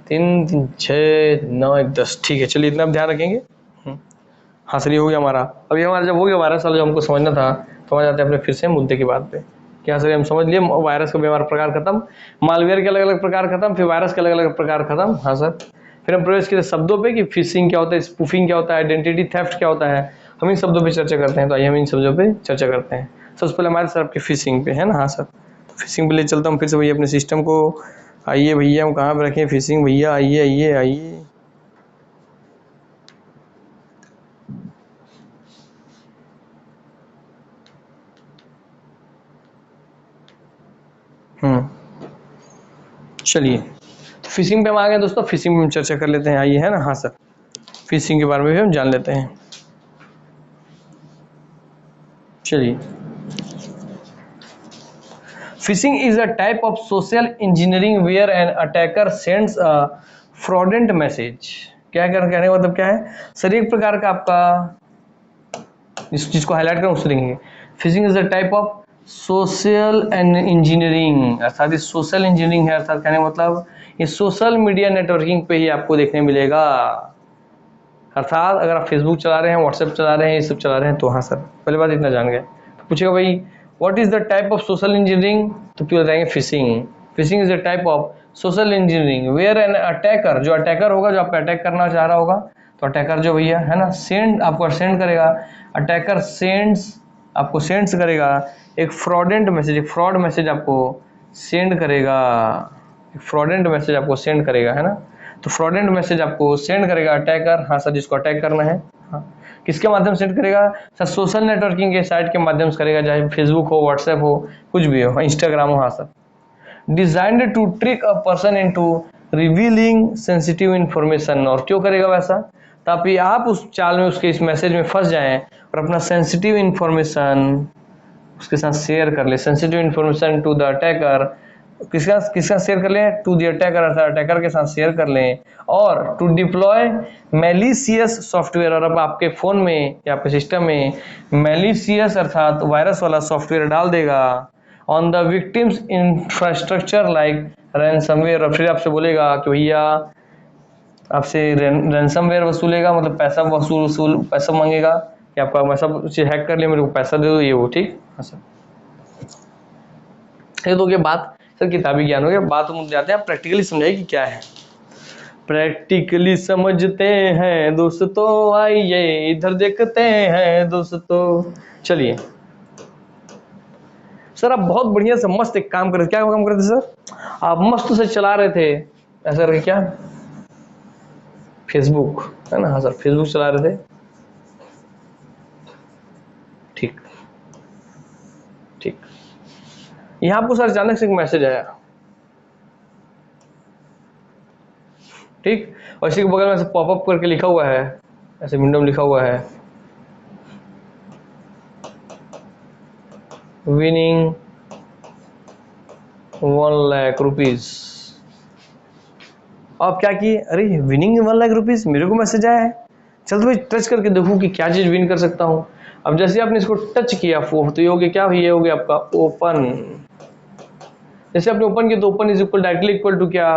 3 3 6 9 1 10। ठीक है, चलिए इतना आप ध्यान रखेंगे। हाँ सर ये हो गया हमारा। अभी हमारा जब हो गया वायरस वाला जो हमको समझना था, तो आ जाते हैं अपने फिर से मुद्दे की बात पे। क्या सर हम समझ लिए वायरस का बीमार प्रकार खत्म, मालवेयर के अलग अलग प्रकार खत्म, फिर वायरस के अलग अलग प्रकार खत्म। हाँ सर, फिर हम प्रवेश किए शब्दों पे कि फिशिंग क्या होता है, स्पूफिंग क्या होता है, आइडेंटिटी थेफ्ट क्या होता है, हम इन शब्दों पे चर्चा करते हैं। तो आइए हम इन शब्दों पे चर्चा करते हैं। सबसे पहले हमारे सर आपके फिशिंग पे है ना। हाँ सर, तो फिशिंग पे ले चलता हूँ फिर से भैया अपने सिस्टम को। आइए भैया, हम कहाँ पे रखें फिशिंग भैया, आइए आइए आइए। चलिए फिशिंग पे हम आ गए दोस्तों, फिशिंग पे हम चर्चा कर लेते हैं, आइए, है ना। हाँ सर, फिशिंग के बारे में भी हम जान लेते हैं। चलिए, phishing is a type of social engineering where an attacker sends a fraudulent message. क्या कहने का मतलब क्या है सर, एक प्रकार का आपका, इस चीज को हाईलाइट करें उससे देखेंगे। Fishing is a type of social and engineering, अर्थात सोशल इंजीनियरिंग है, अर्थात कहने का मतलब ये सोशल मीडिया नेटवर्किंग पे ही आपको देखने मिलेगा। अर्थात अगर आप फेसबुक चला रहे हैं, व्हाट्सएप चला रहे हैं, ये सब चला रहे हैं, तो हाँ सर पहले बात इतना जान गए। तो पूछेगा भाई what is the type of social engineering, तो क्यों बताएंगे phishing. Phishing is the type of social engineering where an attacker, जो अटैकर होगा, जो आपको अटैक करना चाह रहा होगा, तो अटैकर जो भैया है ना, सेंड आपको सेंड करेगा, अटैकर सेंड्स आपको सेंड्स करेगा एक फ्रॉडेंट मैसेज, एक फ्रॉड मैसेज आपको सेंड करेगा, एक फ्रॉडेंट मैसेज आपको सेंड करेगा, है ना। तो फ्रॉडेंट मैसेज आपको सेंड करेगा अटैकर। हाँ सर, जिसको अटैक करना है। हाँ, किसके माध्यम से सेंड करेगा सर, सोशल नेटवर्किंग के साइट के माध्यम से करेगा, चाहे फेसबुक हो, व्हाट्सएप हो, कुछ भी हो, इंस्टाग्राम हो। हाँ sir, designed to trick a person into revealing sensitive information. और क्यों करेगा वैसा ताकि आप उस चाल में, उसके इस मैसेज में फंस जाएं और अपना सेंसिटिव इंफॉर्मेशन उसके साथ शेयर कर ले। Sensitive information to the attacker, किसका शेयर कर लें? टू द अटैकर, अर्थात अटैकर के साथ शेयर कर लें। और टू डिप्लॉय मैलिशियस सॉफ्टवेयर, और अब आपके फोन में या आपके सिस्टम में मैलिशियस अर्थात वायरस वाला सॉफ्टवेयर डाल देगा on the victims infrastructure like ransomware. और फिर आपसे बोलेगा कि भैया आपसे रैनसमवेयर वसूलेगा, मतलब पैसा मांगेगा कि आपका मैं सब हैक कर लिया, मेरे को पैसा दे दो, ये वो। ठीक, हाँ सर, ये तो क्या बात सर किताबी ज्ञान हो गया। बात मुद्दे आते हैं, प्रैक्टिकली समझाइए कि क्या है। प्रैक्टिकली समझते हैं दोस्तों, आइए इधर देखते हैं दोस्तों। चलिए सर, आप बहुत बढ़िया से मस्त एक काम कर, क्या काम करते सर? आप मस्त से चला रहे थे ऐसा करके, क्या फेसबुक है ना? हाँ सर, फेसबुक चला रहे थे। ठीक ठीक, यहाँ आपको सर अचानक से एक मैसेज आया। ठीक, और इसी के बगल में ऐसे पॉपअप करके लिखा हुआ है, ऐसे विंडो में लिखा हुआ है विनिंग 1 लाख रुपीज। आप क्या किए? अरे विनिंग 1 लाख रुपीज, मेरे को मैसेज आया है, चल तो भाई टच करके देखूं कि क्या चीज विन कर सकता हूं। अब जैसे आपने इसको टच किया तो ये हो गया क्या? ये हो गया आपका ओपन। जैसे आपने ओपन किया तो open is equal directly equal to क्या?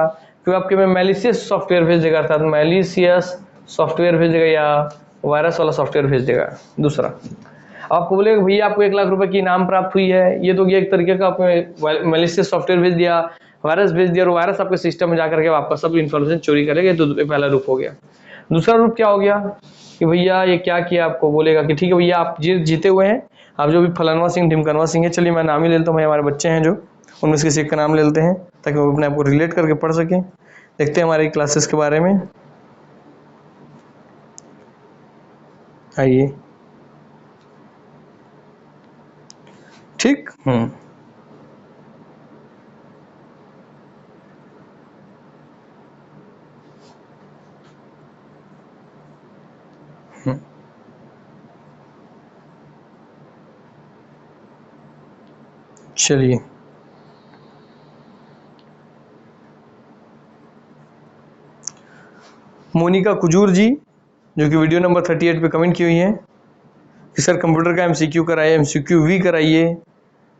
क्योंकि आपके में मैलिशियस सॉफ्टवेयर भेज देगा, अर्थात मैलिशियस सॉफ्टवेयर भेज देगा या वायरस वाला सॉफ्टवेयर भेज देगा। दूसरा, आपको बोलेगा भैया आपको 1 लाख रुपए की इनाम प्राप्त हुई है, ये तो ये एक तरीके का आपने मैलिशियस सॉफ्टवेयर भेज दिया, वायरस भेज दिया, और वायरस आपके सिस्टम में जाकर के आपका सब इन्फॉर्मेशन चोरी करेगा। तो पहला रूप हो गया। दूसरा रूप क्या हो गया कि भैया ये क्या किया, आपको बोलेगा कि ठीक है भैया आप जीते हुए हैं, आप जो भी फलानवा सिंह ढिमकनवा सिंह है, चलिए मैं नाम ही ले लेता हूँ, हमारे बच्चे हैं जो, उनमें से किसी एक का नाम ले लेते हैं ताकि वो अपने आप को रिलेट करके पढ़ सकें। देखते हैं हमारी क्लासेस के बारे में, आइए। ठीक, चलिए मोनिका कुजूर जी, जो कि वीडियो नंबर 38 पे कमेंट की हुई है कि सर कंप्यूटर का एमसीक्यू कराइए, एमसीक्यू वी कराइए।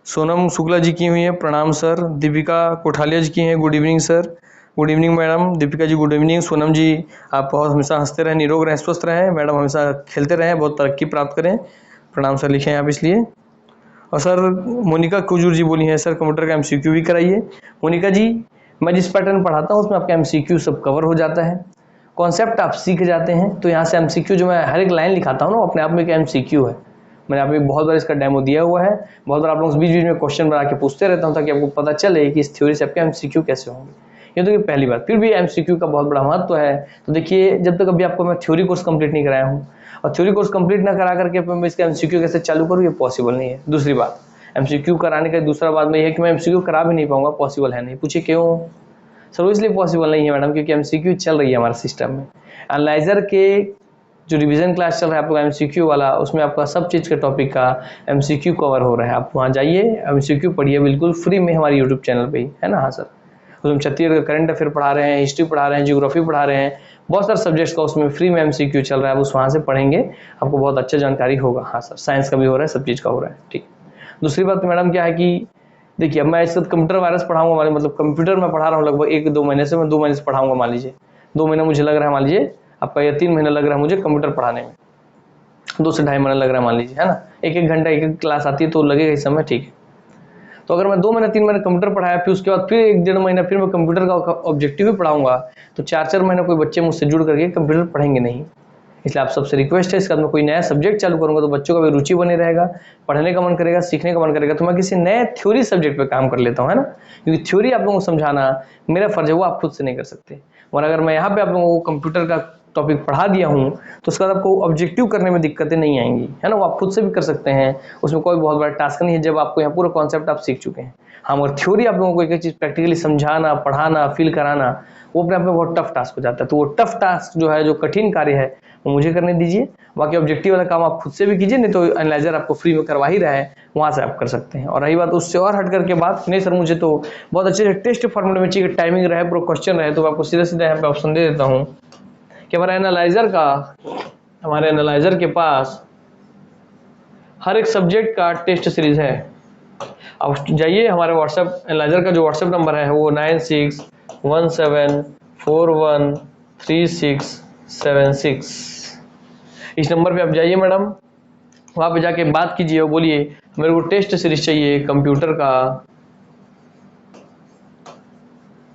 सोनम शुक्ला जी की हुई है, प्रणाम सर। दीपिका कोठालिया जी की हैं, good evening sir. Good evening madam. Deepika ji good evening. Sonam ji आप बहुत हमेशा हंसते रहें, निरोग रहें, स्वस्थ रहें। मैडम हमेशा खेलते रहें, बहुत तरक्की प्राप्त करें। प्रणाम सर लिखे हैं आप इसलिए। और सर मोनिका कुजूर जी बोली हैं सर कंप्यूटर का एमसीक्यू भी कराइए। मोनिका जी, मैं जिस पैटर्न पढ़ाता हूँ उसमें आपका एमसीक्यू सब कवर हो जाता है, कॉन्सेप्ट आप सीख जाते हैं। तो यहाँ से एमसीक्यू जो मैं हर एक लाइन लिखाता हूँ ना, अपने आप में एक एमसीक्यू है। मैंने आपको बहुत बार इसका डेमो दिया हुआ है, बहुत बार आप लोगों से बीच बीच में क्वेश्चन बना के पूछते रहता हूँ ताकि आपको पता चले कि इस थ्योरी से आपके एमसीक्यू कैसे होंगे। ये तो ये पहली बात। फिर भी एमसीक्यू का बहुत बड़ा महत्व है। तो देखिए, जब तक अभी आपको मैं थ्योरी कोर्स कंप्लीट नहीं कराया हूँ, और थ्योरी कोर्स कंप्लीट ना करा करके मैं इसका एमसीक्यू कैसे चालू करूँ, ये पॉसिबल नहीं है। दूसरी बात, एमसीक्यू कराने का दूसरा बात में यह है कि मैं एमसीक्यू करा भी नहीं पाऊंगा, पॉसिबल है नहीं। पूछिए क्यों सर? इसलिए पॉसिबल नहीं है मैडम क्योंकि एमसीक्यू चल रही है हमारे सिस्टम में। एनालाइजर के जो रिवीजन क्लास चल रहा है आपका एमसीक्यू वाला, उसमें आपका सब चीज़ के टॉपिक का एमसीक्यू कवर हो रहा है। आप वहाँ जाइए, एमसीक्यू पढ़िए बिल्कुल फ्री में हमारे यूट्यूब चैनल पे ही, है ना? हाँ सर, उसमें छत्तीसगढ़ का करंट अफेयर पढ़ा रहे हैं, हिस्ट्री पढ़ा रहे हैं, जियोग्राफी पढ़ा रहे हैं, बहुत सारे सब्जेक्ट्स का उसमें फ्री में एमसीक्यू चल रहा है। आप उस वहाँ से पढ़ेंगे, आपको बहुत अच्छा जानकारी होगा। हाँ सर, साइंस का भी हो रहा है, सब चीज़ का हो रहा है। ठीक, दूसरी बात मैडम क्या है कि देखिए, अब मैं इसका कंप्यूटर वायरस पढ़ाऊंगा, मतलब कंप्यूटर में पढ़ा रहा हूँ लगभग 1-2 महीने से, मैं 2 महीने से पढ़ाऊंगा। मान लीजिए 2 महीना मुझे लग रहा है, मान लीजिए आपका, या 3 महीना लग रहा है मुझे कंप्यूटर पढ़ाने में, 2 से ढाई महीना लग रहा है मान लीजिए, है ना? 1-1 घंटा एक क्लास आती है तो लगेगा इस समय। ठीक है, तो अगर मैं 2 महीने 3 महीने कंप्यूटर पढ़ाया, फिर उसके बाद फिर 1-1.5 महीना फिर मैं कंप्यूटर का ऑब्जेक्टिव भी पढ़ाऊंगा, तो 4-4 महीने कोई बच्चे मुझसे जुड़ करके कंप्यूटर पढ़ेंगे नहीं। इसलिए आप सबसे रिक्वेस्ट है, इसके बाद मैं कोई नया सब्जेक्ट चालू करूंगा तो बच्चों का भी रुचि बने रहेगा, पढ़ने का मन करेगा, सीखने का मन करेगा, तो मैं किसी नए थ्योरी सब्जेक्ट पे काम कर लेता हूँ, है ना? क्योंकि थ्योरी आप लोगों को समझाना मेरा फर्ज है, वो आप खुद से नहीं कर सकते। और अगर मैं यहाँ पे आप लोगों को कंप्यूटर का टॉपिक पढ़ा दिया हूँ तो उसके बाद आपको ऑब्जेक्टिव करने में दिक्कतें नहीं आएंगी, है ना? वो आप खुद से भी कर सकते हैं, उसमें कोई बहुत बड़ा टास्क नहीं है जब आपको यहाँ पूरा कॉन्सेप्ट आप सीख चुके हैं। हाँ, मगर थ्योरी आप लोगों को एक चीज़ प्रैक्टिकली समझाना, पढ़ाना, फील कराना, वो अपने आप में बहुत टफ टास्क हो जाता है। तो वो टफ टास्क जो है, जो कठिन कार्य है, वो मुझे करने दीजिए। बाकी ऑब्जेक्टिव वाला काम आप खुद से भी कीजिए, नहीं तो एनालाइजर आपको फ्री में करवा ही रहा है, वहाँ से आप कर सकते हैं। और रही बात उससे और हट करके बात, नहीं सर मुझे तो बहुत अच्छे से टेस्ट फॉर्मेट में चाहिए, टाइमिंग रहे, पूरा क्वेश्चन रहे, तो आपको सीधा सीधा यहाँ पे ऑप्शन दे देता हूँ कि हमारे एनालाइजर के पास हर एक सब्जेक्ट का टेस्ट सीरीज है। आप जाइए, हमारे व्हाट्सएप एनालाइजर का जो व्हाट्सएप नंबर है वो 9617413676। इस नंबर पे आप जाइए मैडम, वहाँ पे जाके बात कीजिए और बोलिए मेरे को टेस्ट सीरीज चाहिए कंप्यूटर का,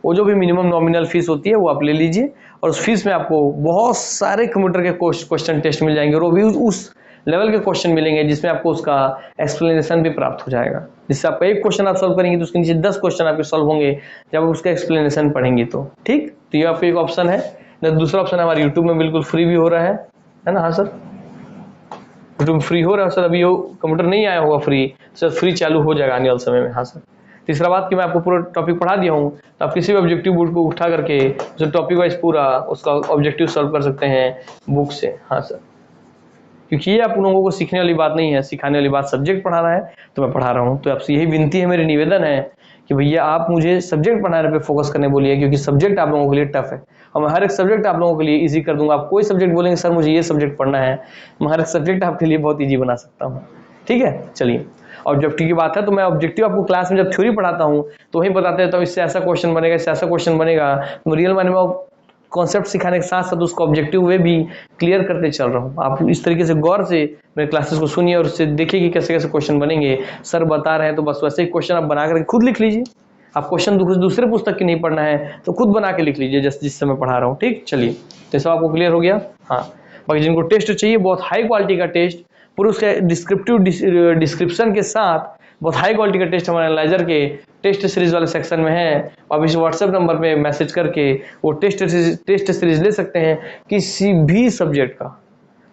वो जो भी मिनिमम नॉमिनल फीस होती है वो आप ले लीजिए, और उस फीस में आपको बहुत सारे कंप्यूटर के क्वेश्चन टेस्ट मिल जाएंगे, और वो भी उस लेवल के क्वेश्चन मिलेंगे जिसमें आपको उसका एक्सप्लेनेशन भी प्राप्त हो जाएगा। जिससे आपका एक क्वेश्चन आप सॉल्व करेंगे तो उसके नीचे 10 क्वेश्चन आपके सॉल्व होंगे जब आप उसका एक्सप्लेनेशन पढ़ेंगे तो। ठीक, तो ये आपको एक ऑप्शन है। दूसरा ऑप्शन हमारे यूट्यूब में बिल्कुल फ्री भी हो रहा है ना। हाँ सर, यूट्यूब फ्री हो रहा है सर, अभी वो कंप्यूटर नहीं आया होगा फ्री, सर फ्री चालू हो जाएगा आने वाले समय में। हाँ सर। तीसरा बात कि मैं आपको पूरा टॉपिक पढ़ा दिया हूँ, तो आप किसी भी ऑब्जेक्टिव बुक को उठा करके जो टॉपिक वाइज पूरा उसका ऑब्जेक्टिव सॉल्व कर सकते हैं बुक से। हाँ सर, क्योंकि ये आप लोगों को सीखने वाली बात नहीं है, सिखाने वाली बात। सब्जेक्ट पढ़ा रहा है तो मैं पढ़ा रहा हूँ, तो आपसे यही विनती है, मेरी निवेदन है कि भैया आप मुझे सब्जेक्ट पढ़ाने पे फोकस करने बोलिए, क्योंकि सब्जेक्ट आप लोगों के लिए टफ है और मैं हर एक सब्जेक्ट आप लोगों के लिए इजी कर दूंगा। आप कोई सब्जेक्ट बोलेंगे सर मुझे ये सब्जेक्ट पढ़ना है, मैं हर एक सब्जेक्ट आपके लिए बहुत ईजी बना सकता हूँ। ठीक है, चलिए ऑब्जेक्टिव की बात है, तो मैं ऑब्जेक्टिव आपको क्लास में जब थ्योरी पढ़ाता हूँ तो वही बताते हैं, तो इससे ऐसा क्वेश्चन बनेगा, इससे ऐसा क्वेश्चन बनेगा, तो रियल मायने में कॉन्सेप्ट सिखाने के साथ साथ उसको ऑब्जेक्टिव वे भी क्लियर करते चल रहा हूँ। आप इस तरीके से गौर से मेरे क्लासेस को सुनिए और उससे देखिए कि कैसे कैसे क्वेश्चन बनेंगे। सर बता रहे हैं तो बस वैसे ही क्वेश्चन आप बना कर खुद लिख लीजिए। आप क्वेश्चन दूसरे पुस्तक की नहीं पढ़ना है तो खुद बना के लिख लीजिए जिससे मैं पढ़ा रहा हूँ। ठीक, चलिए, तो सब आपको क्लियर हो गया। हाँ, बाकी जिनको टेस्ट चाहिए बहुत हाई क्वालिटी का टेस्ट, पूरे उसके डिस्क्रिप्टिव डिस्क्रिप्शन के साथ बहुत हाई क्वालिटी का टेस्ट हमारे एनालाइजर के टेस्ट सीरीज वाले सेक्शन में है। आप इस व्हाट्सएप नंबर पे मैसेज करके वो टेस्ट सीरीज ले सकते हैं किसी भी सब्जेक्ट का।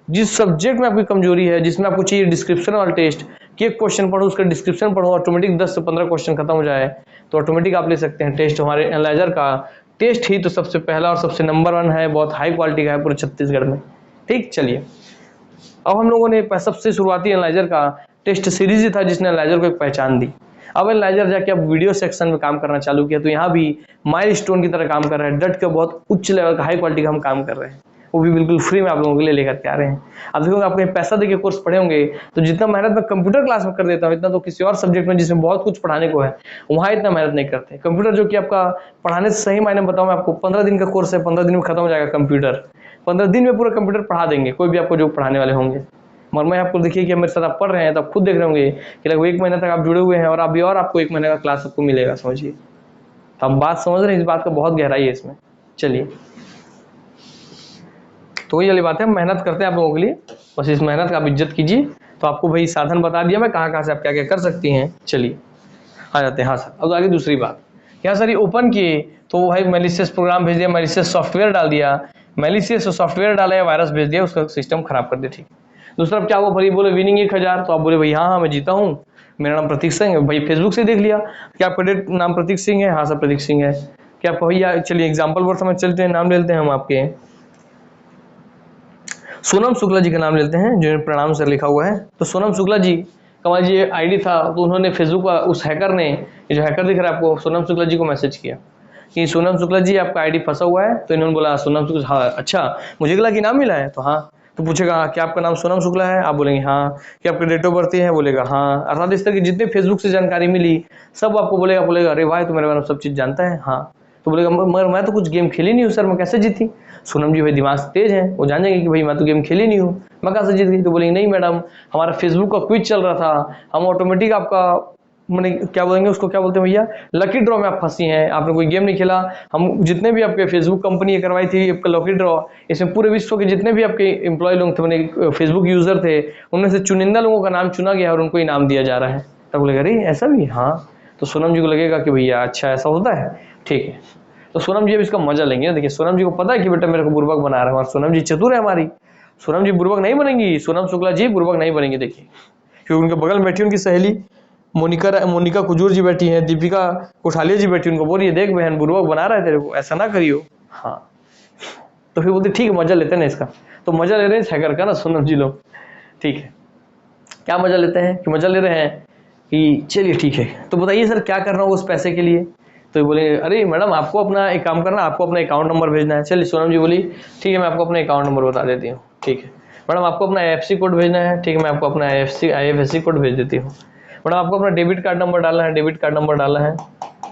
जिस सब्जेक्ट में आपकी कमजोरी है, जिसमें आपको चाहिए डिस्क्रिप्शन वाला टेस्ट कि एक क्वेश्चन पढ़ो उसका डिस्क्रिप्शन पढ़ो, ऑटोमेटिक 10 से 15 क्वेश्चन खत्म हो जाए, तो ऑटोमेटिक आप ले सकते हैं टेस्ट। हमारे एनालाइजर का टेस्ट ही तो सबसे पहला और सबसे नंबर 1 है, बहुत हाई क्वालिटी का है पूरे छत्तीसगढ़ में। ठीक, चलिए, अब हम लोगों ने सबसे शुरुआती एनालाइजर का टेस्ट सीरीज ही था जिसने एनालाइजर को एक पहचान दी। अब एनालाइजर जाके अब वीडियो सेक्शन में काम करना चालू किया, तो यहाँ भी माइलस्टोन की तरह काम कर रहा है, डट के बहुत उच्च लेवल का हाई क्वालिटी का हम काम कर रहे हैं, वो भी बिल्कुल फ्री में आप लोगों के लिए लेकर के आ रहे हैं। अब देखोगे आप कहीं पैसा देके कोर्स पढ़े होंगे, तो जितना मेहनत मैं कंप्यूटर क्लास में कर देता हूँ इतना तो किसी और सब्जेक्ट में जिसमें बहुत कुछ पढ़ाने को है वहाँ इतना मेहनत नहीं करते। कंप्यूटर जो कि आपका पढ़ाने से सही मायने बताऊँ मैं आपको, 15 दिन का कोर्स है, 15 दिन में खत्म हो जाएगा कंप्यूटर। 15 दिन में पूरा कंप्यूटर पढ़ा देंगे कोई भी आपको जो पढ़ाने वाले होंगे। मगर मैं आपको देखिए कि मेरे साथ आप पढ़ रहे हैं तो आप खुद देख रहे होंगे कि लगभग 1 महीने तक आप जुड़े हुए हैं और अभी और आपको 1 महीने का क्लास आपको मिलेगा, समझिए। तो आप बात समझ रहे हैं, इस बात का बहुत गहराई है इसमें। चलिए, तो वही वाली बात है, हम मेहनत करते हैं आप लोगों के लिए, बस इस मेहनत का आप इज्जत कीजिए। तो आपको भाई साधन बता दिया मैं कहाँ से आप क्या क्या कर सकती हैं। चलिए आ जाते हैं। हाँ सर, अब आगे दूसरी बात, क्या सर ये ओपन किए तो भाई मैलिशियस प्रोग्राम भेज दिया, मैलिशियस सॉफ्टवेयर डाल दिया, मैलिशियस सॉफ्टवेयर डाला या वायरस भेज दिया, उसका सिस्टम खराब कर दिया। ठीक, दूसरा अब क्या हुआ भाई, बोले विनिंग 1000, तो आप बोले भाई हाँ मैं जीता हूँ, मेरा नाम प्रतीक सिंह है। भाई फेसबुक से देख लिया क्या आपका नाम प्रतीक सिंह है? हाँ सर प्रतीक सिंह है। क्या भैया, चलिए एग्जाम्पल पर समझ चलते हैं, नाम ले लेते हैं हम आपके, सोनम शुक्ला जी का नाम लेते हैं जो प्रणाम सर लिखा हुआ है। तो सोनम शुक्ला जी का मान लीजिए आईडी था, तो उन्होंने फेसबुक उस हैकर ने, जो हैकर दिख रहा है आपको, सोनम शुक्ला जी को मैसेज किया कि सोनम शुक्ला जी आपका आईडी फंसा हुआ है। तो इन्होंने बोला सोनम शुक्ला, हाँ अच्छा, मुझे लगा कि नाम मिला है, तो हाँ। तो पूछेगा हाँ क्या आपका नाम सोनम शुक्ला है? आप बोलेंगे हाँ। क्या आपका डेट ऑफ बर्थ है? बोलेगा हाँ। अर्थात इस तरह की जितने फेसबुक से जानकारी मिली सब आपको बोलेगा अरे भाई तो मेरे बारे में सब चीज़ जानता है। हाँ, तो बोलेगा मगर मैं तो कुछ गेम खेली नहीं हूँ सर, मैं कैसे जीती? सोनम जी भाई दिमाग तेज है, वो जान जाएंगे कि भाई मैं तो गेम खेली नहीं हूँ, मैं कहाँ से जीत गई? तो बोलेंगे नहीं मैडम, हमारा फेसबुक का क्विज चल रहा था, हम ऑटोमेटिक आपका मैंने क्या बोलेंगे उसको, क्या बोलते हैं भैया, लकी ड्रॉ में आप फंसी हैं, आपने कोई गेम नहीं खेला। हम जितने भी आपके फेसबुक कंपनी करवाई थी आपका लकी ड्रॉ, इसमें पूरे विश्व के जितने भी आपके एम्प्लॉय लोग थे, मैंने फेसबुक यूजर थे, उनमें से चुनिंदा लोगों का नाम चुना गया और उनको इनाम दिया जा रहा है। तब बोलेगा अरे ऐसा भी? हाँ। तो सोनम जी को लगेगा कि भैया अच्छा ऐसा होता है, ठीक है। तो सोनम जी अब इसका मजा लेंगे ना। देखिए सोनम जी को पता है कि बेटा मेरे को बुर्बक बना रहा है, और सोनम जी चतुर है हमारी, सोनम जी बुर्बक नहीं बनेंगी, सोनम शुक्ला जी बुर्बक नहीं बनेंगे। देखिए क्योंकि उनके बगल में बैठी उनकी सहेली मोनिका कुजूर जी बैठी हैं, दीपिका कोठालिया जी बैठी, उनको बोल रही है देख बहन बुर्बक बना रहा है तेरे को, ऐसा ना करियो। हाँ, तो फिर बोलते ठीक है मजा लेते हैं ना इसका। तो मजा ले रहे हैं हैकर का ना सोनम जी लोग, ठीक है। क्या मजा लेते हैं कि मजा ले रहे हैं कि चलिए ठीक है, तो बताइए सर क्या करना होगा उस पैसे के लिए। तो ये बोले अरे मैडम आपको अपना एक काम करना, आपको अपना अकाउंट नंबर भेजना है। चलिए सोनम जी बोली ठीक है मैं आपको अपना अकाउंट नंबर बता देती हूँ, ठीक है। मैडम आपको अपना IFSC कोड भेजना है, ठीक है मैं आपको अपना IFSC कोड भेज देती हूँ। मैडम आपको अपना डेबिट कार्ड नंबर डालना है, डेबिट कार्ड नंबर डालना है,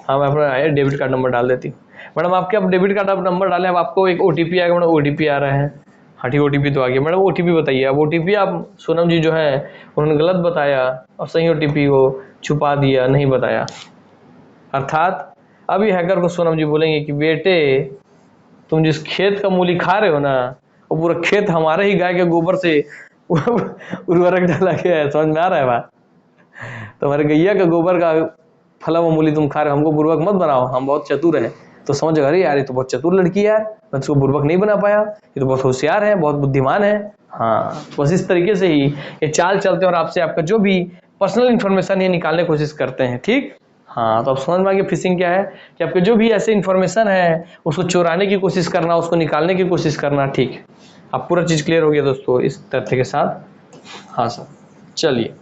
हाँ मैं अपना डेबिट कार्ड नंबर डाल देती हूँ। मैडम आपके अब डेबिट कार्ड नंबर डाले, अब आपको एक OTP आएगा, मैडम OTP आ रहा है, हाँ ठीक OTP तो आ गया। मैडम OTP बताइए। अब OTP आप सोनम जी जो है उन्होंने गलत बताया और सही OTP को छुपा दिया, नहीं बताया। अर्थात अभी हैकर को सोनम जी बोलेंगे कि बेटे तुम जिस खेत का मूली खा रहे हो ना, वो पूरा खेत हमारे ही गाय के गोबर से उर्वरक डाला गया है, समझ में आ रहा है बात। तुम्हारे गैया का गोबर का फला वो मूली तुम खा रहे हो, हमको बुर्बक मत बनाओ, हम बहुत चतुर हैं। तो समझ गए अरे यार ये तो बहुत चतुर लड़की है यार, मैं इसको बुर्बक नहीं बना पाया, ये तो बहुत होशियार है, बहुत बुद्धिमान है। हाँ बस इस तरीके से ही ये चाल चलते हैं और आपसे आपका जो भी पर्सनल इन्फॉर्मेशन ये निकालने की कोशिश करते हैं, ठीक। हाँ तो अब समझ में आ गया फिशिंग क्या है, कि आपके जो भी ऐसे इन्फॉर्मेशन है उसको चुराने की कोशिश करना, उसको निकालने की कोशिश करना, ठीक। अब पूरा चीज क्लियर हो गया दोस्तों इस तथ्य के साथ। हाँ सर चलिए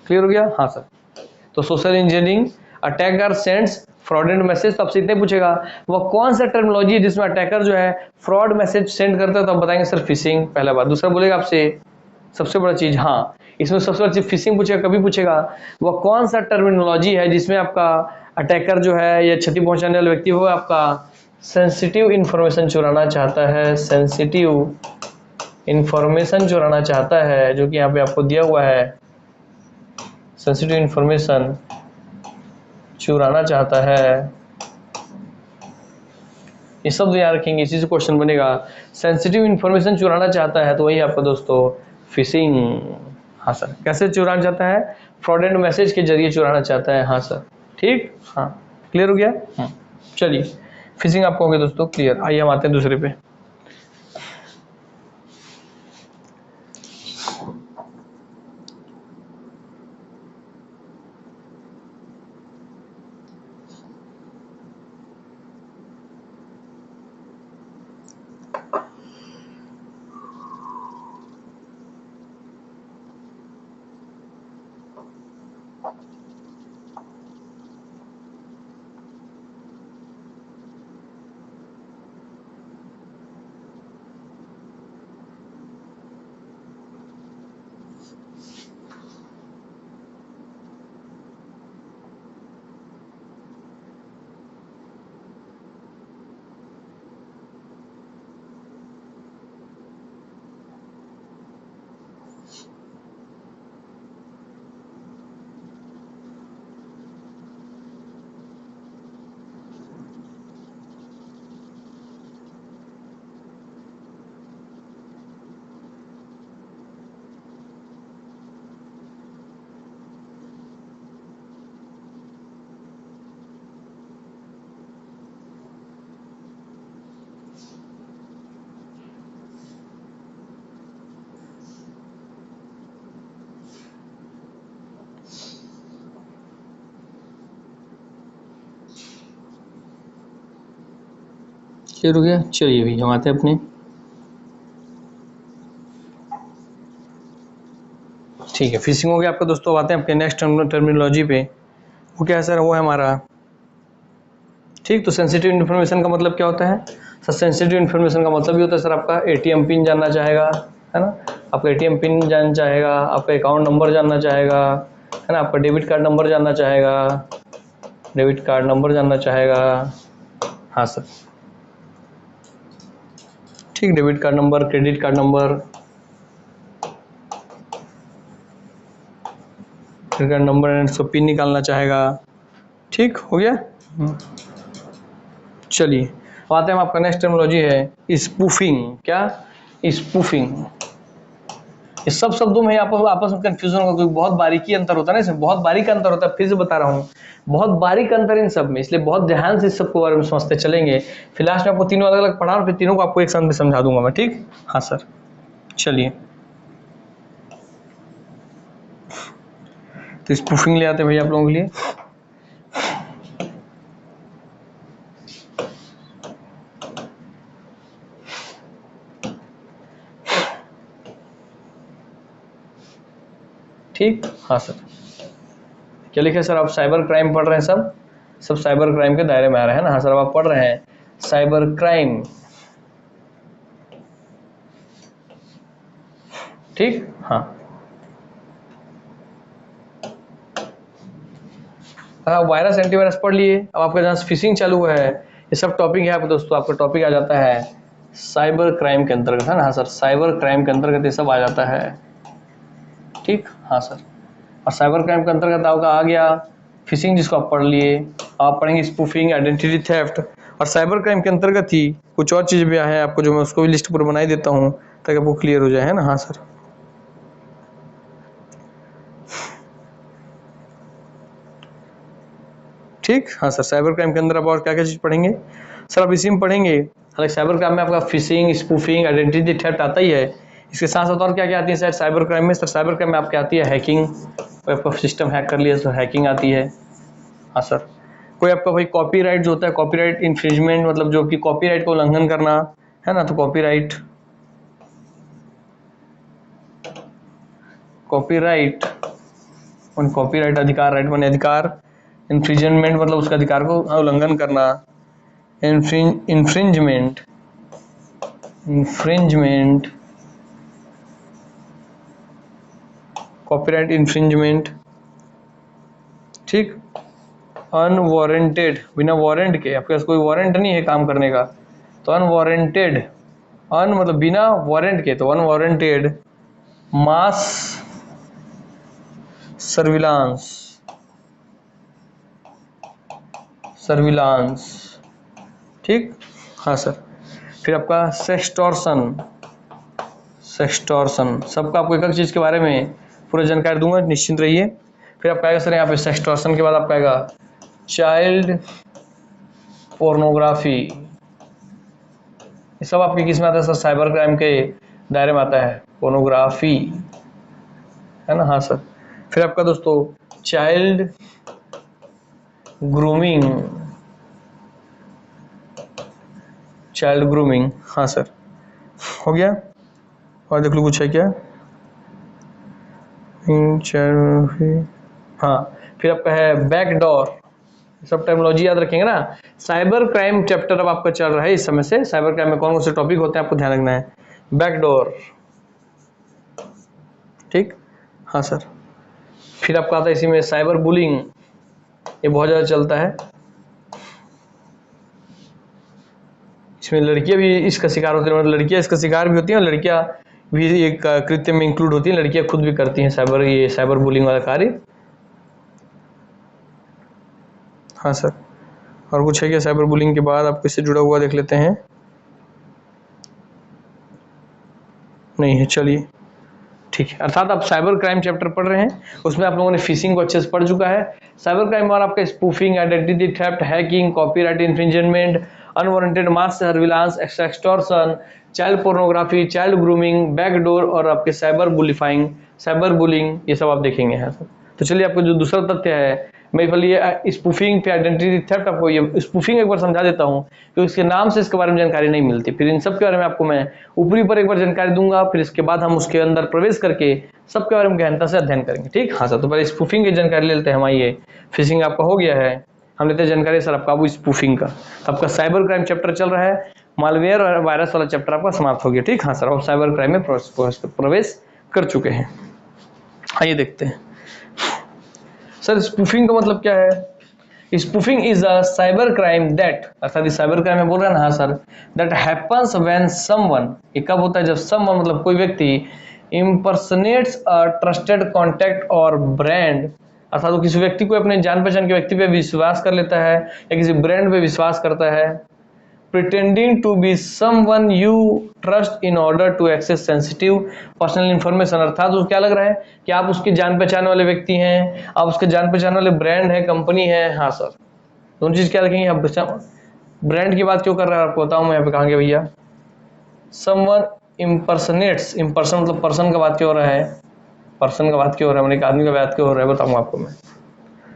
क्लियर हो गया। हाँ सर तो social engineering attacker sends fraudulent message, तो आपसे इतने पूछेगा वह कौन सा टर्मिनोलॉजी है जिसमें अटैकर जो है फ्रॉड मैसेज सेंड करता है, तो आप बताएंगे सर फिशिंग, पहला बात। दूसरा बोलेगा आपसे सबसे बड़ा चीज, हाँ इसमें सबसे बड़ा चीज फिशिंग पूछेगा। कभी पूछेगा वह कौन सा टर्मिनोलॉजी है जिसमें आपका अटैकर जो है या क्षति पहुंचाने वाला व्यक्ति हो आपका सेंसिटिव इंफॉर्मेशन चुराना चाहता है, सेंसिटिव इंफॉर्मेशन चुराना चाहता है, जो कि यहाँ पे आपको दिया हुआ है, सेंसिटिव इंफॉर्मेशन चुराना चाहता है। ये शब्द याद रखेंगे, इसी से क्वेश्चन बनेगा। सेंसिटिव इंफॉर्मेशन चुराना चाहता है तो वही आपका दोस्तों फिशिंग। हाँ सर कैसे चुराना चाहता है, फ्रॉडेंट मैसेज के जरिए चुराना चाहता है। हाँ सर ठीक, हाँ क्लियर हो गया। चलिए फिशिंग आपको हो गया दोस्तों क्लियर। आइए हम आते हैं दूसरे पे। क्लियर हो गया। चलिए भाई हम आते हैं अपने, ठीक है फिशिंग हो गया आपका दोस्तों। आते हैं आपके नेक्स्ट टर्मिनोलॉजी पे। वो क्या है सर, वो है हमारा ठीक। तो सेंसिटिव इन्फॉर्मेशन का मतलब क्या होता है सर, सेंसिटिव इन्फॉर्मेशन का मतलब ये होता है सर आपका ATM पिन जानना चाहेगा, है ना, आपका ATM पिन जानना चाहेगा, आपका अकाउंट नंबर जानना चाहेगा, है ना, आपका डेबिट कार्ड नंबर जानना चाहेगा, डेबिट कार्ड नंबर जानना चाहेगा। हाँ सर ठीक, debit card number, credit card number, credit card number and उसको पिन निकालना चाहेगा। ठीक हो गया। चलिए अब आते हैं, हम आपका नेक्स्ट टर्मिनोलॉजी है स्पूफिंग। क्या, स्पूफिंग। इस सब शब्दों में आपस में कंफ्यूजन होगा क्योंकि बहुत बारीकी अंतर होता है ना इसमें, बहुत बारीक अंतर होता है। फिर से बता रहा हूँ बहुत बारीक अंतर इन सब में, इसलिए बहुत ध्यान से इस सब के बारे में समझते चलेंगे। फिर लास्ट में आपको तीनों अलग अलग पढ़ा और फिर तीनों को आपको एक साथ में समझा दूंगा मैं, ठीक। हाँ सर चलिए तो स्पूफिंग ले आते हैं भैया आप लोगों के लिए। ठीक, हाँ सर। क्या लिखे सर? आप साइबर क्राइम पढ़ रहे हैं, सब साइबर क्राइम के दायरे में आ रहे हैं ना? हाँ सर, आप पढ़ रहे हैं साइबर क्राइम, ठीक, हाँ। वायरस एंटीवायरस पढ़ लिए। अब आपका जहाँ फिशिंग चालू हुआ है, ये सब टॉपिक है आपको दोस्तों, आपका टॉपिक आ जाता है साइबर क्राइम के अंतर्गत, है ना? हाँ सर, साइबर क्राइम के अंतर्गत ये सब आ जाता है, ठीक, हाँ सर। और साइबर क्राइम के अंतर्गत आपका आ गया फिशिंग, जिसको आप पढ़ लिए। आप पढ़ेंगे स्पूफिंग, आइडेंटिटी थेफ्ट, और साइबर क्राइम के अंतर्गत ही कुछ और चीज़ भी है आपको, जो मैं उसको भी लिस्ट पूरा बना ही देता हूँ ताकि आपको क्लियर हो जाए, है ना? हाँ सर, ठीक, हाँ सर। साइबर क्राइम के अंदर आप और क्या क्या चीज़ पढ़ेंगे सर? आप इसी में पढ़ेंगे। हालांकि साइबर क्राइम में आपका फिशिंग, स्पूफिंग, आइडेंटिटी थेफ्ट आता ही है। इसके साथ साथ और क्या क्या आती है सर साइबर क्राइम में? सर साइबर क्राइम में आपके आती है हैकिंग, आपका सिस्टम हैक कर लिया तो हैकिंग आती है, हाँ सर। कोई आपका भाई कॉपीराइट जो होता है, कॉपीराइट इन्फ्रिंजमेंट, मतलब जो कि कॉपीराइट को उल्लंघन करना, है ना? तो कॉपीराइट उन कॉपीराइट अधिकार, राइट माने अधिकार, इन्फ्रिंजमेंट मतलब उसका अधिकार को उल्लंघन करना, इन्फ्रिंजमेंट कॉपीराइट इन्फ्रिंजमेंट, ठीक। अनवारंटेड, बिना वारंट के, आपके पास कोई वारंट नहीं है काम करने का, तो अनवारंटेड, अन मतलब बिना वारंट के, तो अनवारंटेड मास सर्विलांस, ठीक, हाँ सर। फिर आपका सेक्सटॉर्शन, सबका आपको एक एक चीज़ के बारे में पूरा जानकारी दूंगा, निश्चिंत रहिए। फिर आप कहेगा सर यहाँ पे सेक्सटॉर्शन के बाद आप कहेगा चाइल्ड पोर्नोग्राफी, ये सब आपके किस में आता है सर? साइबर क्राइम के दायरे में आता है, पोर्नोग्राफी, है ना? हाँ सर। फिर आपका दोस्तों चाइल्ड ग्रूमिंग, हाँ सर, हो गया। और देख लो कुछ है क्या? हाँ, फिर आपका है बैकडोर, सब टर्मिनोलॉजी याद रखेंगे ना? साइबर क्राइम चैप्टर अब आपका चल रहा है इस समय से। साइबर क्राइम में कौन कौन से टॉपिक होते हैं आपको ध्यान रखना है। बैकडोर, ठीक, हाँ सर। फिर आपका आता है इसी में साइबर बुलिंग, ये बहुत ज़्यादा चलता है, इसमें लड़कियां भी इसका शिकार होती हैं, मतलब लड़कियां इसका शिकार भी होती हैं और लड़कियां भी एक कृत्य में इंक्लूड होती हैं, लड़कियां खुद भी करती हैं साइबर बुलिंग वाला कार्य, हाँ सर। और कुछ है क्या साइबर बुलिंग के बाद आपको इससे जुड़ा हुआ देख लेते हैं? नहीं है, चलिए ठीक है। अर्थात आप साइबर क्राइम चैप्टर पढ़ रहे हैं, उसमें आप लोगों ने फिशिंग को अच्छे से पढ़ चुका है। साइबर क्राइम और आपका spoofing, identity theft, hacking, copyright infringement, unwarranted mass surveillance, extortion, child pornography, child grooming, backdoor और आपके साइबर बुलिंग, ये सब आप देखेंगे यहाँ से। तो चलिए, आपको जो दूसरा तथ्य है, मैं पहले ये स्पूफिंग फिर आइडेंटिटी थेफ्ट, आपको ये स्पूफिंग एक बार समझा देता हूँ क्योंकि इसके नाम से इसके बारे में जानकारी नहीं मिलती। फिर इन सब के बारे में आपको मैं ऊपरी पर एक बार जानकारी दूंगा, फिर इसके बाद हम उसके अंदर प्रवेश करके सबके बारे में गहनता से अध्ययन करेंगे, ठीक। हाँ सर, तो पहले स्पूफिंग की जानकारी ले लेते हैं हम। आइए, फिशिंग आपका हो गया है, हम लेते हैं जानकारी सर आपका वो स्पूफिंग का। आपका साइबर क्राइम चैप्टर चल रहा है, मालवेयर और वायरस वाला चैप्टर आपका समाप्त हो गया, ठीक। हाँ सर, आप साइबर क्राइम में प्रवेश कर चुके हैं। आइए देखते हैं सर स्पूफिंग का मतलब क्या है। Spoofing is a cyber crime that, अर्थात साइबर क्राइम में बोल रहे हैं ना, हाँ sir, that happens when someone, ये कब होता है? जब समवन मतलब कोई व्यक्ति इम्पर्सनेट्स अ ट्रस्टेड कॉन्टैक्ट और ब्रांड, अर्थात वो किसी व्यक्ति को, अपने जान पहचान के व्यक्ति पे विश्वास कर लेता है या किसी ब्रांड पे विश्वास करता है, pretending to be someone you trust in order to access sensitive personal information, अर्थात उसको क्या लग रहा है कि आप उसके जान पहचान वाले व्यक्ति हैं, आप उसके जान पहचान वाले ब्रांड है, कंपनी है, हाँ सर। दोनों चीज क्या रखेंगे आप? ब्रांड की बात क्यों कर रहा है आपको बताऊं मैं यहाँ पे कहांगे भैया। समवन इम्पर्सनेट्स, इम्पर्सन मतलब पर्सन का बात क्यों हो रहा है, पर्सन का बात क्यों हो रहा है, मतलब एक आदमी का बात क्यों हो रहा है, बताऊंगा आपको मैं,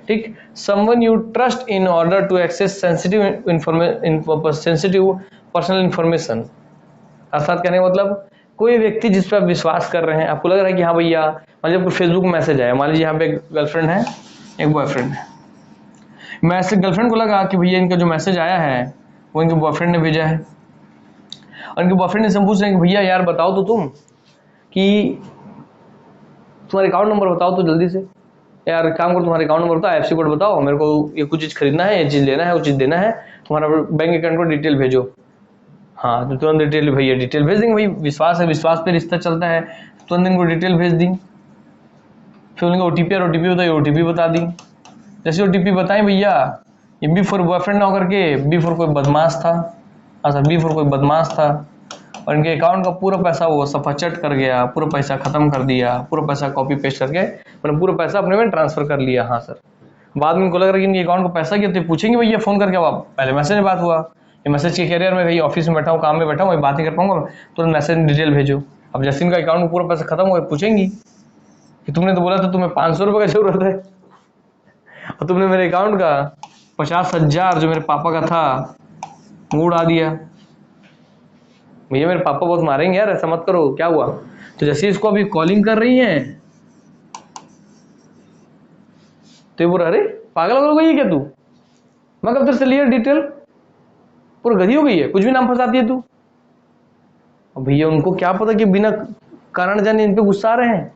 ठीक। Someone you trust in order to access sensitive personal information, अर्थात कहने का मतलब कोई व्यक्ति जिस पर आप विश्वास कर रहे हैं, आपको लग रहा है कि हाँ भैया, मान लीजिए आपको फेसबुक मैसेज आया, मान लीजिए यहाँ पे एक गर्लफ्रेंड है, एक बॉयफ्रेंड है, मैसेज गर्लफ्रेंड को लगा कि भैया इनका जो मैसेज आया है वो इनके बॉयफ्रेंड ने भेजा है, और इनके बॉयफ्रेंड ने पूछ रहे हैं कि भैया यार बताओ तो तुम कि तुम्हारे अकाउंट नंबर बताओ तो जल्दी से, यार काम करो तुम्हारे अकाउंट नंबर बताओ, IFSC कोड बताओ, मेरे को ये कुछ चीज़ खरीदना है, ये चीज़ लेना है, वो चीज़ देना है, तुम्हारा बैंक अकाउंट को डिटेल भेजो। हाँ तो तुरंत डिटेल, भैया डिटेल भेज देंगे, भाई विश्वास है, विश्वास पे रिश्ता चलता है, तुरंत इनको डिटेल भेज दी। फिर उनका OTP और OTP बताइए, OTP बता दी। जैसे OTP बताएं भैया, ये बी फॉर बॉयफ्रेंड ना होकर के बी फॉर कोई बदमाश था, अच्छा बी फॉर कोई बदमाश था, और इनके अकाउंट का पूरा पैसा वो सफाचट कर गया, पूरा पैसा खत्म कर दिया, पूरा पैसा कॉपी पेस्ट करके मैंने पूरा पैसा अपने में ट्रांसफर कर लिया। हाँ सर, बाद में इनको लग रहा है कि इनके अकाउंट को पैसा किया, तो पूछेंगे भैया फोन करके, अब पहले मैसेज में बात हुआ, ये मैसेज के कैरियर में भाई ऑफिस में बैठा हूँ, काम में बैठा हूँ, मैं बात नहीं कर पाऊंगा, तो मैसेज डिटेल भेजो। अब जैसे इनका अकाउंट में पूरा पैसा खत्म हो, पूछेंगी कि तुमने तो बोला था तुम्हें 500 रुपये का जरूरत है, और तुमने मेरे अकाउंट का 50,000 जो मेरे पापा का था वो उड़ा दिया। भैया मेरे पापा बहुत मारेंगे यार, ऐसा मत करो, क्या हुआ? तो जैसे इसको अभी कॉलिंग कर रही हैं तो ये बोल रहा, अरे पागल हो गई है क्या तू, मैं कब तेरे से लिया डिटेल, पूरा गधी हो गई है, कुछ भी नाम फंसाती है तू। अब भैया उनको क्या पता कि बिना कारण जाने इन पे गुस्सा आ रहे हैं,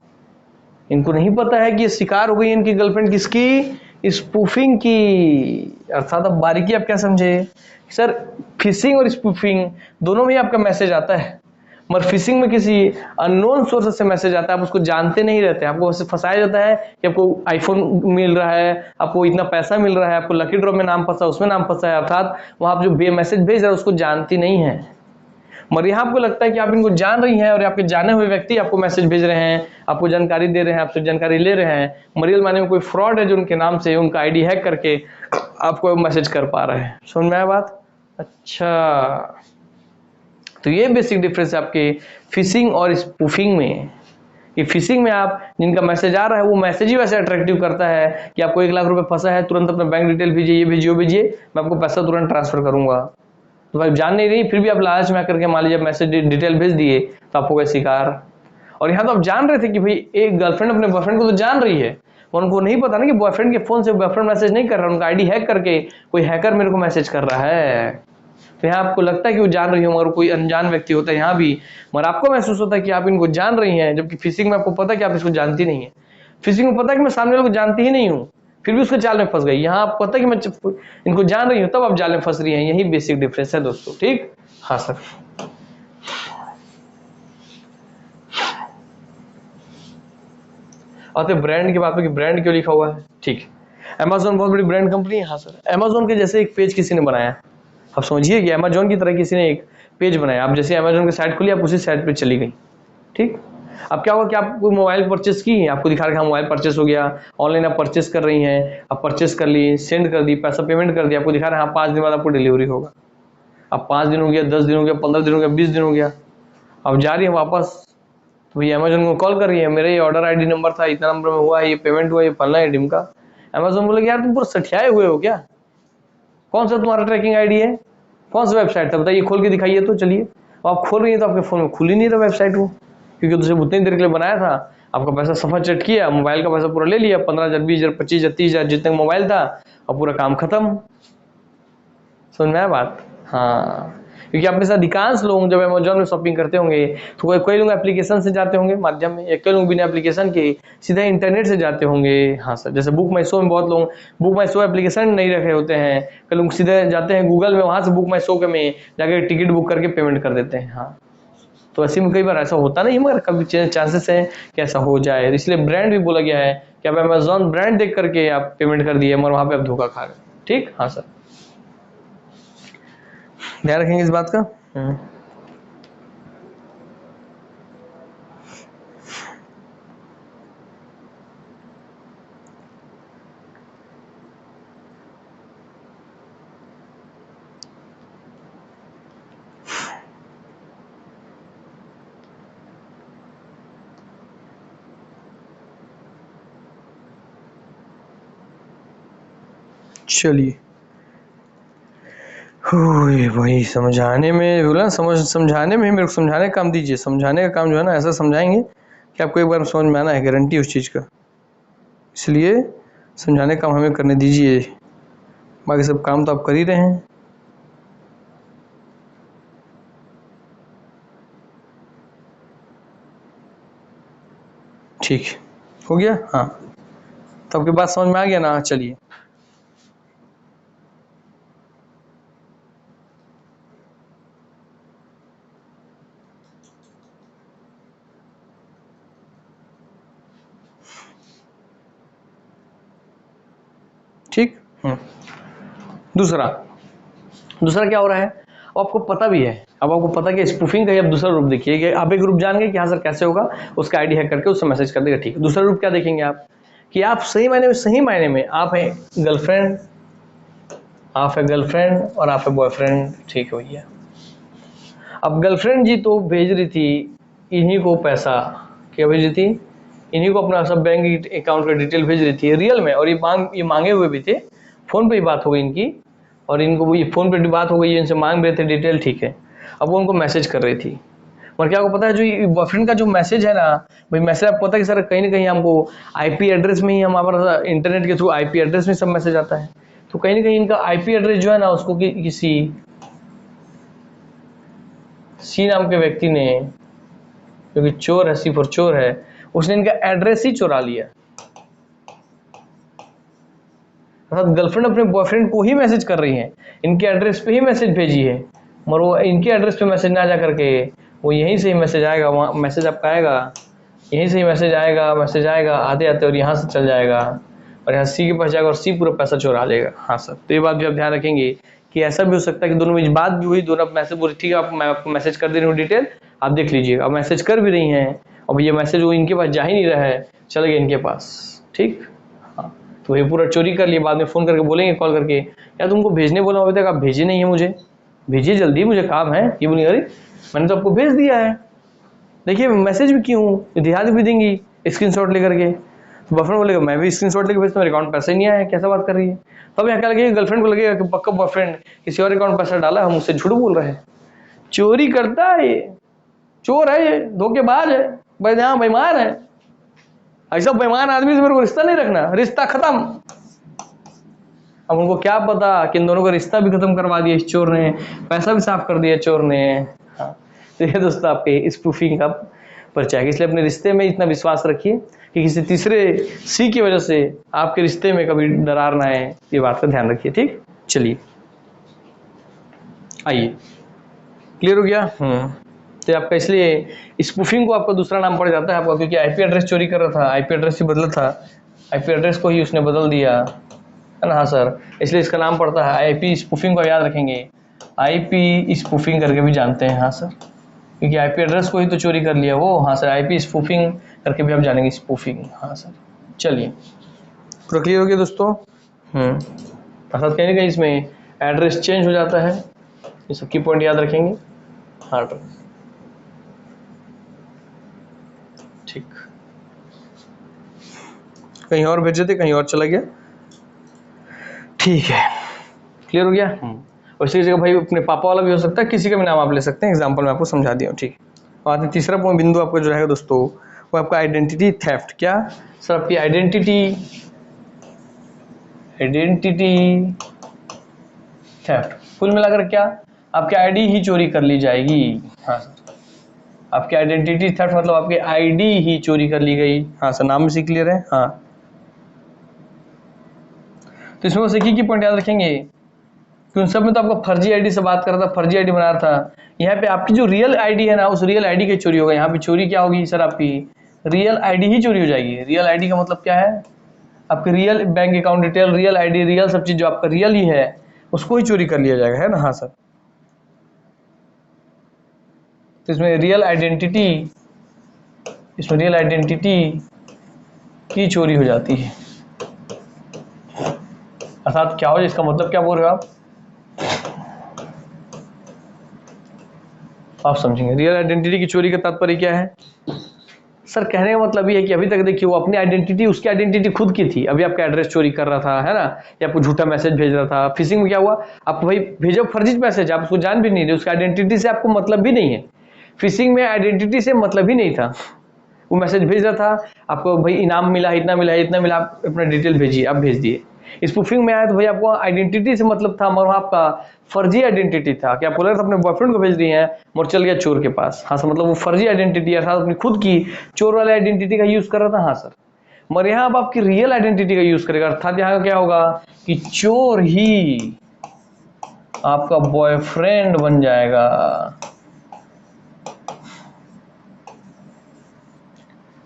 इनको नहीं पता है कि ये शिकार हो गई है इनकी गर्लफ्रेंड किसकी, स्पूफिंग की। अर्थात अब बारीकी आप क्या समझे सर, फिशिंग और स्पूफिंग दोनों में आपका मैसेज आता है, मगर फिशिंग में किसी अननोन सोर्स से मैसेज आता है, आप उसको जानते नहीं रहते, आपको बस फंसाया जाता है कि आपको आईफोन मिल रहा है, आपको इतना पैसा मिल रहा है, आपको लकी ड्रॉ में नाम फंसा, उसमें नाम फंसा है, अर्थात वहां आप जो मैसेज भेज रहे हैं उसको जानती नहीं है। मगर यहाँ आपको लगता है कि आप इनको जान रही हैं, और आपके जाने हुए व्यक्ति आपको मैसेज भेज रहे हैं, आपको जानकारी दे रहे हैं, आपसे जानकारी ले रहे हैं, मरियल माने में कोई फ्रॉड है जो उनके नाम से उनका आईडी हैक करके आपको मैसेज कर पा रहे हैं। समझ में आया बात? अच्छा, तो ये बेसिक डिफरेंस है आपके फिशिंग और स्पूफिंग में। कि फिशिंग में आप जिनका मैसेज आ रहा है वो मैसेज ही वैसे अट्रैक्टिव करता है कि आपको 1 लाख रुपए फंसा है, तुरंत अपना बैंक डिटेल भेजिए, ये भेजिए, वो भेजिए, मैं आपको पैसा तुरंत ट्रांसफर करूंगा। तो भाई जान नहीं रही, फिर भी आप लालच में करके मान लीजिए मैसेज डिटेल भेज दिए तो आप हो गए शिकार। और यहाँ तो आप जान रहे थे कि भाई एक गर्लफ्रेंड अपने बॉयफ्रेंड को तो जान रही है, और उनको नहीं पता ना कि बॉयफ्रेंड के फोन से बॉयफ्रेंड मैसेज नहीं कर रहा है, उनका आईडी हैक करके कोई हैकर मेरे को मैसेज कर रहा है। तो यहाँ आपको लगता है कि वो जान रही हो, मगर कोई अनजान व्यक्ति होता है यहाँ भी, मगर आपको महसूस होता है कि आप इनको जान रही हैं, जबकि फिशिंग में आपको पता है कि आप इसको जानती नहीं है। फिशिंग में पता है कि मैं सामने वाले को जानती ही नहीं हूँ, फिर भी उसके जाल में फंस गई। यहाँ आप पता है कि मैं इनको जान रही हूँ, तब आप जाल में फंस रही हैं। यही बेसिक डिफरेंस है दोस्तों, ठीक? हाँ सर। आते ब्रांड की बात में कि ब्रांड क्यों लिखा हुआ है, ठीक। अमेजोन बहुत बड़ी ब्रांड कंपनी है, हाँ सर। अमेजोन के जैसे एक पेज किसी ने बनाया, आप समझिए कि अमेजोन की तरह किसी ने एक पेज बनाया, आप जैसे अमेजोन की साइट खुली, आप उसी साइट पे चली गई, ठीक। अब क्या होगा कि आप कोई मोबाइल परचेस की, आपको दिखा रहा है मोबाइल परचेस हो गया, ऑनलाइन आप परचेस कर रही हैं, आप परचेस कर ली, सेंड कर दी, पैसा पेमेंट कर दिया, आपको दिखा रहा है 5 दिन बाद आपको डिलीवरी होगा। अब 5 दिन हो गया, 10 दिन हो गया, 15 दिन हो गया, 20 दिन हो गया, अब जा रही है वापस, तो भैया अमेजोन को कॉल कर रही है, मेरा ये ऑर्डर आईडी नंबर था, इतना नंबर में हुआ है, ये पेमेंट हुआ, ये फलना है ढिमका। अमेजोन बोले यार तुम पूरा सठियाए हुए हो क्या, कौन सा तुम्हारा ट्रैकिंग आईडी है, कौन सा वेबसाइट था बताइए, खोल के दिखाइए तो। चलिए, आप खोल रही है तो आपके फोन में खुल ही नहीं रहा वेबसाइट वो, क्योंकि तुझे उतनी देर के लिए बनाया था, आपका पैसा सफा चट किया, मोबाइल का पैसा पूरा ले लिया, 15,000, 20,000, 25,000, 30,000 जितने मोबाइल था, और पूरा काम खत्म। समझ में आया बात? हाँ, क्योंकि आप में से अधिकांश लोग जब अमेजोन में शॉपिंग करते होंगे तो कई लोग एप्लीकेशन से जाते होंगे माध्यम में, या कई लोग बिना एप्लीकेशन के सीधा इंटरनेट से जाते होंगे। हाँ सर, जैसे बुक माई शो में बहुत लोग बुक माई शो एप्लीकेशन नहीं रखे होते हैं, कई लोग सीधे जाते हैं गूगल में, वहां से बुक माई शो के में जाके टिकट बुक करके पेमेंट कर देते हैं। हाँ, तो ऐसे में कई बार ऐसा होता नहीं, मगर कभी चांसेस है कि ऐसा हो जाए, इसलिए ब्रांड भी बोला गया है कि आप अमेजोन ब्रांड देख करके आप पेमेंट कर दिए, मगर वहां पे आप धोखा खा गए, ठीक। हाँ सर, ध्यान रखेंगे इस बात का। चलिए, ओए भाई समझाने में बोला, समझाने में मेरे को समझाने का काम दीजिए। समझाने का काम जो है ना ऐसा समझाएंगे कि आपको एक बार समझ में आना है, गारंटी उस चीज़ का। इसलिए समझाने का काम हमें करने दीजिए, बाकी सब काम तो आप कर ही रहे हैं। ठीक हो गया? हाँ, तो आपकी बात समझ में आ गया ना? चलिए ठीक। दूसरा दूसरा क्या हो रहा है, अब आपको पता भी है, अब आपको पता कि स्पूफिंग का ही अब दूसरा रूप देखिए कि आप एक रूप जान गए कि हाँ सर कैसे होगा, उसका आईडी हैक करके उससे मैसेज कर देगा। ठीक है, दूसरा रूप क्या देखेंगे आप कि आप सही मायने में आप हैं गर्लफ्रेंड, आप है गर्लफ्रेंड और आप है बॉयफ्रेंड। ठीक है भैया, अब गर्लफ्रेंड जी तो भेज रही थी इन्हीं को पैसा, क्या भेज रही थी, इन्हीं को अपना सब बैंक अकाउंट का डिटेल भेज रही थी रियल में, और ये मांगे हुए भी थे, फ़ोन पे ही बात हो गई इनकी, और इनको ये फ़ोन पे बात हो गई, इनसे मांग रहे थे डिटेल। ठीक है, अब वो उनको मैसेज कर रही थी, और क्या आपको पता है जो बॉयफ्रेंड का जो मैसेज है ना भाई, मैसेज आपको पता है कि सर कहीं ना कहीं हमको आईपी एड्रेस में ही, हमारा इंटरनेट के थ्रू आईपी एड्रेस में सब मैसेज आता है, तो कहीं ना कहीं इनका आईपी एड्रेस जो है ना उसको किसी सी नाम के व्यक्ति ने, जो कि चोर है, सी फॉर चोर है, उसने इनका एड्रेस ही चुरा लिया। अर्थात गर्लफ्रेंड अपने बॉयफ्रेंड को ही मैसेज कर रही है, इनके एड्रेस पे ही मैसेज भेजी है, मगर वो इनके एड्रेस पे मैसेज ना जा करके वो यहीं से ही मैसेज आएगा, वहाँ मैसेज आपका आएगा, यहीं से ही मैसेज आएगा आते आते, और यहाँ से चल जाएगा और यहाँ सी के पास जाएगा और सी पूरा पैसा चुरा लेगा। हाँ सर, तो ये बात भी आप ध्यान रखेंगे कि ऐसा भी हो सकता है कि दोनों में बात भी हुई, दोनों मैसेज बोले ठीक है आप, मैं आपको मैसेज कर दे रही हूँ डिटेल, आप देख लीजिएगा, अब मैसेज कर भी रही हैं और ये मैसेज वो इनके पास जा ही नहीं रहा है, चले गए इनके पास। ठीक, हाँ, तो ये पूरा चोरी कर लिया, बाद में फ़ोन करके बोलेंगे, कॉल करके, यार तुमको भेजने बोला अभी तक आप भेजे नहीं है, मुझे भेजिए जल्दी, मुझे काम है। ये बोली अरे मैंने तो आपको भेज दिया है, देखिए मैसेज भी की हूँ, ध्यान भी देंगी स्क्रीनशॉट लेकर के। तो बॉयफ्रेंड बोलेगा मैं भी स्क्रीनशॉट लेकर भेजता हूँ, मेरे अकाउंट पैसा ही नहीं आया है, कैसा बात कर रही है। तब यहाँ क्या लगेगा, गर्लफ्रेंड को लगेगा कि पक्का बॉयफ्रेंड किसी और अकाउंट पैसा डाला, हम उससे झूठ बोल रहे हैं, चोरी करता है ये, चोर है ये, धोखेबाज है, बेईमान है, ऐसा बेईमान आदमी से मेरे को रिश्ता नहीं रखना, रिश्ता खत्म। अब उनको क्या पता कि इन दोनों का रिश्ता भी खत्म करवा दिया इस चोर ने, पैसा भी साफ कर दिया चोर ने। हाँ, तो ये दोस्तों आपके स्पूफिंग का परिचय है, इसलिए अपने रिश्ते में इतना विश्वास रखिए कि किसी तीसरे सी की वजह से आपके रिश्ते में कभी दरार ना आए, ये बात का ध्यान रखिए। ठीक, चलिए आइए, क्लियर हो गया? तो आपका इसलिए स्पूफिंग को आपका दूसरा नाम पड़ जाता है आपका, क्योंकि आईपी एड्रेस चोरी कर रहा था, आईपी एड्रेस ही बदला था, आईपी एड्रेस को ही उसने बदल दिया है ना। हाँ सर, इसलिए इसका नाम पड़ता है आईपी स्पूफिंग को, याद रखेंगे आईपी स्पूफिंग करके भी जानते हैं। हाँ सर, क्योंकि आईपी एड्रेस को ही तो चोरी कर लिया वो। हाँ सर, आईपी स्पूफिंग करके भी आप जानेंगे, स्पूफिंग। हाँ सर, चलिए पूरा क्लियर हो गया दोस्तों। अर्थात कहीं ना कहीं इसमें एड्रेस चेंज हो जाता है, ये सब की पॉइंट याद रखेंगे। हाँ ठीक, कहीं और भेजे थे, कहीं और चला गया। ठीक है, क्लियर हो गया। और इसी जगह भाई अपने पापा वाला भी हो सकता है, किसी का भी नाम आप ले सकते हैं, एग्जाम्पल मैं आपको समझा दिया हूँ। ठीक, और तीसरा बिंदु आपका जो रहेगा दोस्तों वो आपका आइडेंटिटी थेफ्ट। क्या सर, आपकी आइडेंटिटी थेफ्ट कुल मिलाकर क्या, आपकी आईडी ही चोरी कर ली जाएगी। हाँ सर, आपकी आइडेंटिटी थेफ्ट मतलब आपकी आईडी ही चोरी कर ली गई। हाँ सर, नाम से क्लियर है। हाँ, तो इसमें बस एक ही पॉइंट याद रखेंगे कि उन सब में तो आपका फर्जी आईडी से बात कर रहा था, फर्जी आईडी बना रहा था। यहाँ पे आपकी जो रियल आईडी है ना, उस रियल आईडी की चोरी होगा। यहाँ पे चोरी क्या होगी सर, आपकी रियल आईडी ही चोरी हो जाएगी। रियल आईडी का मतलब क्या है, आपकी real bank account detail, real ID, real सब चीज जो आपका रियल ही है उसको ही चोरी कर लिया जाएगा, है ना। हाँ सर, तो इसमें रियल आइडेंटिटी की चोरी हो जाती है। अर्थात क्या हो, इसका मतलब क्या बोल रहे हो आप समझेंगे। रियल आइडेंटिटी की चोरी का तात्पर्य क्या है, सर कहने का मतलब ये है कि अभी तक देखिए वो अपनी आइडेंटिटी, उसकी आइडेंटिटी खुद की थी, अभी आपका एड्रेस चोरी कर रहा था, है ना, या आपको झूठा मैसेज भेज रहा था। फिशिंग में क्या हुआ, आपको भाई भेजो फर्जी मैसेज, आप उसको जान भी नहीं रहे, उसकी आइडेंटिटी से आपको मतलब भी नहीं है। फिशिंग में आइडेंटिटी से मतलब ही नहीं था, वो मैसेज भेज रहा था आपको, भाई इनाम मिला, इतना मिला, इतना मिला, आप अपना डिटेल भेजिए, आप भेज दिए। स्पूफिंग में आया तो भाई आपको आइडेंटिटी से मतलब था, मगर आपका फर्जी आइडेंटिटी था कि आप बोल रहे थे अपने बॉयफ्रेंड को भेज रही हैं और चल गया चोर के पास। हाँ सर, मतलब वो फर्जी आइडेंटिटी अर्थात अपनी खुद की चोर वाले आइडेंटिटी का यूज कर रहा था। हाँ सर, मगर यहाँ अब आपकी रियल आइडेंटिटी का यूज करेगा, अर्थात यहाँ क्या होगा कि चोर ही आपका बॉयफ्रेंड बन जाएगा।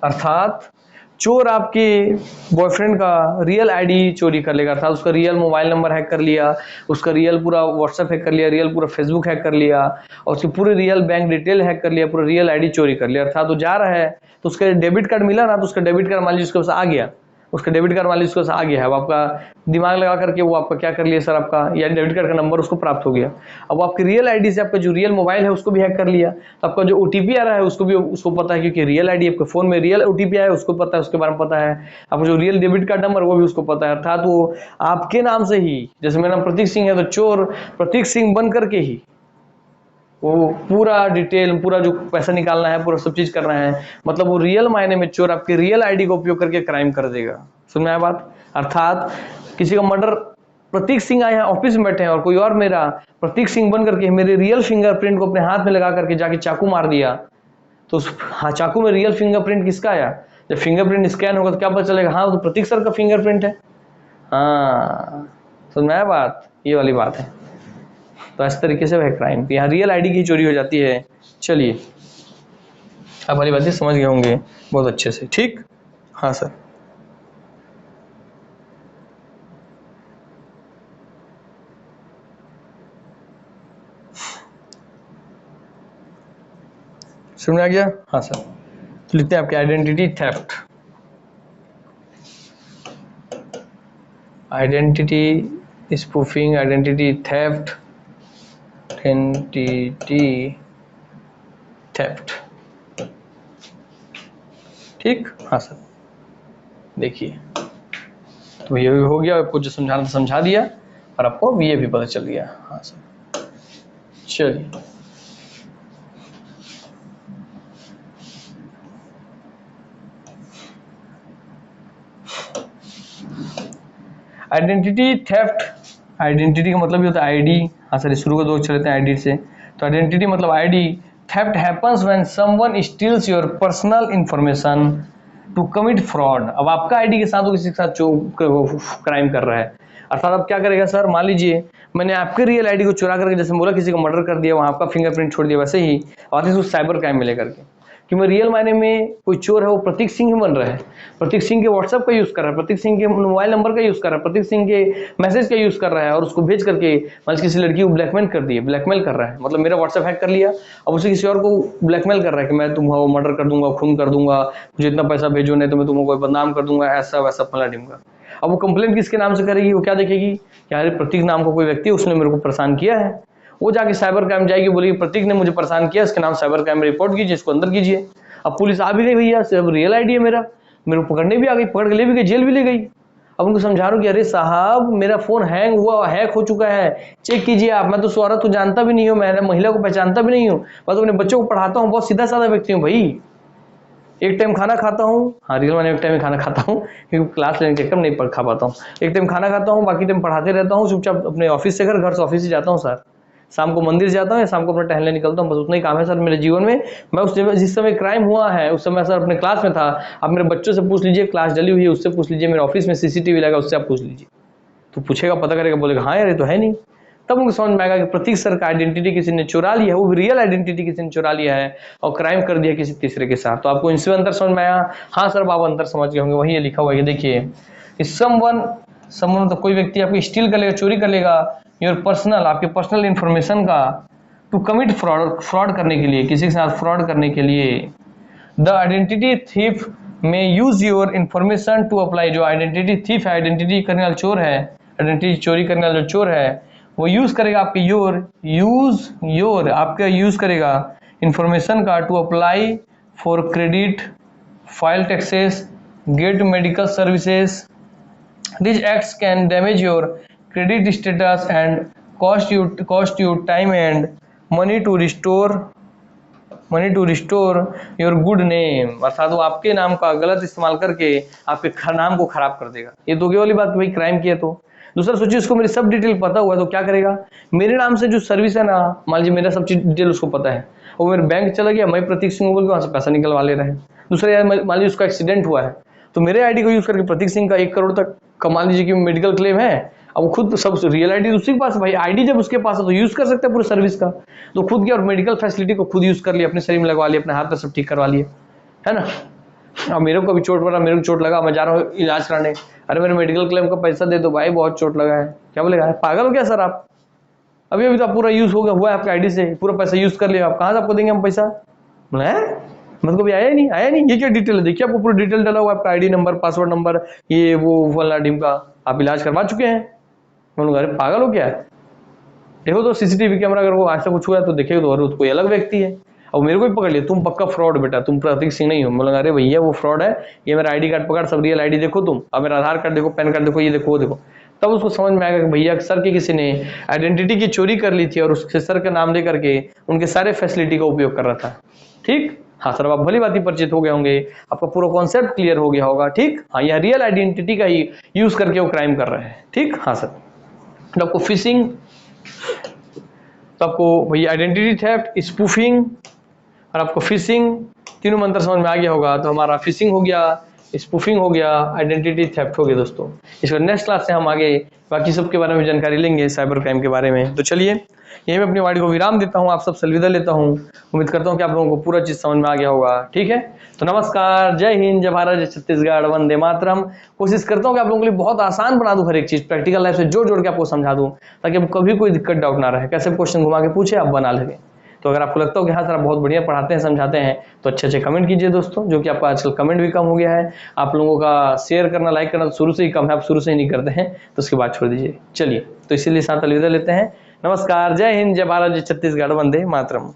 अर्थात चोर आपके बॉयफ्रेंड का रियल आईडी चोरी कर लेगा, अर्थात उसका रियल मोबाइल नंबर हैक कर लिया, उसका रियल पूरा व्हाट्सएप हैक कर लिया, रियल पूरा फेसबुक हैक कर लिया, और उसकी पूरी रियल बैंक डिटेल हैक कर लिया, पूरा रियल आईडी चोरी कर लिया। अर्थात वो जा रहा है तो उसका डेबिट कार्ड मिला ना, तो उसका डेबिट कार्ड मान लीजिए उसके पास आ गया, उसका डेबिट कार्ड मान लीजिए उसके पास आ गया है, अब आपका दिमाग लगा करके वो आपका क्या कर लिया सर, आपका या डेबिट कार्ड का नंबर उसको प्राप्त हो गया। अब आपकी रियल आईडी से आपका जो रियल मोबाइल है उसको भी हैक कर लिया, तो आपका जो ओटीपी आ रहा है उसको भी उसको पता है, क्योंकि रियल आईडी आपके फोन में रियल ओटीपी आया है उसको पता है, उसके बारे में पता है। आपका जो रियल डेबिट कार्ड नंबर वो भी उसको पता है। अर्थात वो आपके नाम से ही, जैसे मेरा नाम प्रतीक सिंह है तो चोर प्रतीक सिंह बन करके ही वो पूरा डिटेल, पूरा जो पैसा निकालना है, पूरा सब चीज करना है, मतलब वो रियल मायने में चोर आपकी रियल आईडी का उपयोग करके क्राइम कर देगा। सुन में आया बात। अर्थात किसी का मर्डर, प्रतीक सिंह आए हैं ऑफिस में बैठे हैं और कोई और मेरा प्रतीक सिंह बन करके मेरे रियल फिंगरप्रिंट को अपने हाथ में लगा करके जाके चाकू मार दिया, तो उस हाँ चाकू में रियल फिंगरप्रिंट किसका आया, जब फिंगरप्रिंट स्कैन होगा तो क्या पता चलेगा, हाँ तो प्रतीक सर का फिंगरप्रिंट है। हाँ समझ में आया बात, ये वाली बात है। तो इस तरीके से वह क्राइम, यहाँ रियल आईडी की चोरी हो जाती है। चलिए आप वाली बातें समझ गए होंगे बहुत अच्छे से, ठीक। हाँ सर, समझ में आ गया। हाँ सर, तो लिखते हैं आपके identity theft, identity spoofing, identity theft, identity theft, ठीक। हाँ सर, देखिए तो ये भी हो गया, आपको जो समझाना था समझा दिया और आपको ये भी पता चल गया। हाँ सर, चलिए आइडेंटिटी थेफ्ट, आइडेंटिटी का मतलब ये होता है आईडी। हाँ सर, शुरू का दो अक्षर लेते हैं आईडी से, तो आइडेंटिटी मतलब ID. Theft happens when someone steals your personal information to commit fraud. अब आपका आईडी के साथ वो किसी के साथ जो क्राइम कर रहा है, अर्थात अब क्या करेगा सर, मान लीजिए मैंने आपके रियल आईडी को चुरा करके, जैसे बोला किसी का मर्डर कर दिया, वहां आपका फिंगरप्रिंट छोड़ दिया, वैसे ही और इसको साइबर क्राइम में लेकर के कि मैं रियल मायने में कोई चोर है वो प्रतीक सिंह ही बन रहा है, प्रतीक सिंह के व्हाट्सएप का यूज कर रहा है, प्रतीक सिंह के मोबाइल नंबर का यूज कर रहा है, प्रतीक सिंह के मैसेज का यूज कर रहा है, और उसको भेज करके मतलब किसी लड़की को ब्लैकमेल कर दिया, ब्लैकमेल कर रहा है, मतलब मेरा व्हाट्सएप हैक कर लिया, अब उसे किसी और को ब्लैकमेल कर रहा है कि मैं तुम्हारा मर्डर कर दूंगा, खून कर दूंगा, मुझे इतना पैसा भेजो नहीं तो मैं तुमको बदनाम कर दूंगा, ऐसा वैसा फला ढिमका। अब वो कंप्लेंट किसके नाम से करेगी, वो क्या देखेगी कि अरे प्रतीक नाम का कोई व्यक्ति उसने मेरे को परेशान किया है, वो जाके साइबर क्राइम जाएगी, बोलेगी प्रतीक ने मुझे परेशान किया, इसके नाम साइबर क्राइम में रिपोर्ट कीजिए, इसको अंदर कीजिए। अब पुलिस आ भी गई भैया, अब रियल आईडी है मेरा, मेरे को पकड़ने भी आ गई, पकड़ के ले भी गई, जेल भी ले गई। अब उनको समझा रहा हूँ कि अरे साहब मेरा फोन हैंग हुआ, हैक हो चुका है, चेक कीजिए आप, मैं तो उस औरत को जानता भी नहीं हूँ, मैं महिला को पहचानता भी नहीं हूँ, मैं तो अपने बच्चों को पढ़ाता हूँ, बहुत सीधा साधा व्यक्ति हूँ भाई, एक टाइम खाना खाता हूँ। हाँ रियल मैंने एक टाइम खाना खाता हूँ, क्योंकि क्लास लेने के चक्कर नहीं खा पाता हूँ, एक टाइम खाना खाता हूँ, बाकी टाइम पढ़ाते रहता हूँ चुपचाप, अपने ऑफिस से घर से ऑफिस से जाता हूँ सर, शाम को मंदिर जाता हूँ या शाम को अपना टहलने निकलता हूँ, बस उतना ही काम है सर मेरे जीवन में। मैं उस जिस समय क्राइम हुआ है उस समय सर अपने क्लास में था, आप मेरे बच्चों से पूछ लीजिए, क्लास डली हुई है उससे पूछ लीजिए, मेरे ऑफिस में सीसीटीवी लगा उससे आप पूछ लीजिए, तो पूछेगा, पता करेगा, बोलेगा हाँ यार ये तो है नहीं। तब उनको समझ में आएगा कि प्रतीक सर का आइडेंटिटी किसी ने चुरा लिया है, वो भी रियल आइडेंटिटी किसी ने चुरा लिया है और क्राइम कर दिया किसी तीसरे के साथ। तो आपको इनसे अंतर समझ में आया। हाँ सर आप अंतर समझ गए होंगे, वही ये लिखा हुआ है, देखिए समवन तो कोई व्यक्ति आपकी स्टील कर लेगा, चोरी कर लेगा योर पर्सनल, आपके पर्सनल इंफॉर्मेशन का, टू कमिट फ्रॉड, फ्रॉड करने के लिए, किसी के साथ फ्रॉड करने के लिए। The identity thief may use your information to apply, जो आइडेंटिटी थीफ है, आइडेंटिटी करने वाला चोर है, आइडेंटिटी चोरी करने वाला जो चोर है वो यूज करेगा आपके योर आपका यूज करेगा इंफॉर्मेशन का to apply for credit file taxes, get medical services. These acts can damage your credit status and cost you time and money to restore your good name। अर्थात वो आपके नाम का गलत इस्तेमाल करके आपके नाम को खराब कर देगा। ये तो वाली बात, भाई क्राइम किया तो। दूसरा सोचिए, उसको मेरी सब डिटेल पता हुआ है तो क्या करेगा, मेरे नाम से जो सर्विस है ना, मान लीजिए मेरा सब चीज डिटेल उसको पता है, वो मेरे बैंक चला गया, मैं प्रतीक सिंह बोल के वहां से पैसा निकलवा ले रहे हैं। दूसरा यार मान लीजिए उसका एक्सीडेंट हुआ है तो मेरे आईडी को यूज करके प्रतीक सिंह का 1 करोड़ तक का मान लीजिए कि मेडिकल क्लेम है, अब वो खुद सब रियल आईडी उसी के पास है भाई, आईडी जब उसके पास है तो यूज कर सकता है पूरे सर्विस का, तो खुद की और मेडिकल फैसिलिटी को खुद यूज कर लिया, अपने शरीर में लगवा लिया, अपने हाथ में सब ठीक करवा लिए, है ना। अब मेरे को भी चोट पड़ा, मेरे को चोट लगा, मैं जा रहा हूँ इलाज कराने, अरे मेरे मेडिकल क्लेम का पैसा दे दो भाई, बहुत चोट लगा है, क्या बोलेगा, पागल हो क्या सर आप, अभी अभी तो पूरा यूज हो गया हुआ है आपके आईडी से, पूरा पैसा यूज कर लिया, आप कहाँ से आपको देंगे हम पैसा, मतलब भी आया नहीं, ये क्या डिटेल है, देखिए आपको पूरा डिटेल डाला हुआ है, आपका आईडी नंबर, पासवर्ड नंबर, ये वो वाला टीम का, आप इलाज करवा चुके हैं। मैं बोलूँगा अरे पागल हो क्या, देखो तो सीसीटीवी कैमरा अगर वो ऐसा कुछ हुआ है तो देखेगा तो और कोई अलग व्यक्ति है, और मेरे को ही पकड़ लिया, तुम पक्का फ्रॉड बेटा, तुम प्रतीक सिंह नहीं हो। मैं बोलूँगा अरे भैया वो फ्रॉड है, ये मेरा आईडी कार्ड पकड़, सब रियल आईडी देखो तुम, अब मेरा आधार कार्ड देखो, पैन कार्ड देखो, ये देखो वो देखो, तब उसको समझ में आएगा कि भैया सर की किसी ने आइडेंटिटी की चोरी कर ली थी और उसके सर का नाम लेकर के उनके सारे फैसिलिटी का उपयोग कर रहा था। ठीक, हाँ सर, आप भली बात ही परिचित हो गए होंगे, आपका पूरा कॉन्सेप्ट क्लियर हो गया होगा। ठीक, हाँ, यह रियल आइडेंटिटी का ही यूज करके वो क्राइम कर रहे हैं। ठीक, हाँ सर, तो आपको फिशिंग, तो आपको भैया आइडेंटिटी थेफ्ट, स्पूफिंग और आपको फिशिंग, तीनों मंत्र समझ में आ गया होगा। तो हमारा फिशिंग हो गया, स्पूफिंग हो गया, आइडेंटिटी थेफ्ट हो गया दोस्तों। इसको नेक्स्ट क्लास से हम आगे बाकी सब के बारे में जानकारी लेंगे, साइबर क्राइम के बारे में। तो चलिए यहीं मैं अपनी वाणी को विराम देता हूँ, आप सबसे अलविदा लेता हूँ। उम्मीद करता हूँ कि आप लोगों को पूरा चीज समझ में आ गया होगा। ठीक है, तो नमस्कार, जय हिंद, जय भारत, जय छत्तीसगढ़, वंदे मातरम। कोशिश करता हूँ कि आप लोगों के लिए बहुत आसान बना दूं, हर एक चीज प्रैक्टिकल लाइफ से जोड़ के आपको समझा दूं, ताकि आपको कभी कोई दिक्कत डाउट ना रहे, कैसे क्वेश्चन घुमा के पूछे आप बना लेंगे। तो अगर आपको लगता हो कि हाँ सर आप बहुत बढ़िया पढ़ाते हैं, समझाते हैं, तो अच्छे कमेंट कीजिए दोस्तों, जो कि आपका आजकल कमेंट भी कम हो गया है, आप लोगों का शेयर करना, लाइक करना शुरू से ही कम है, आप शुरू से ही नहीं करते हैं, तो उसके बाद छोड़ दीजिए। चलिए, तो इसीलिए साथ अलविदा लेते हैं। नमस्कार, जय हिंद, जय भारत, जय छत्तीसगढ़, वंदे मातरम।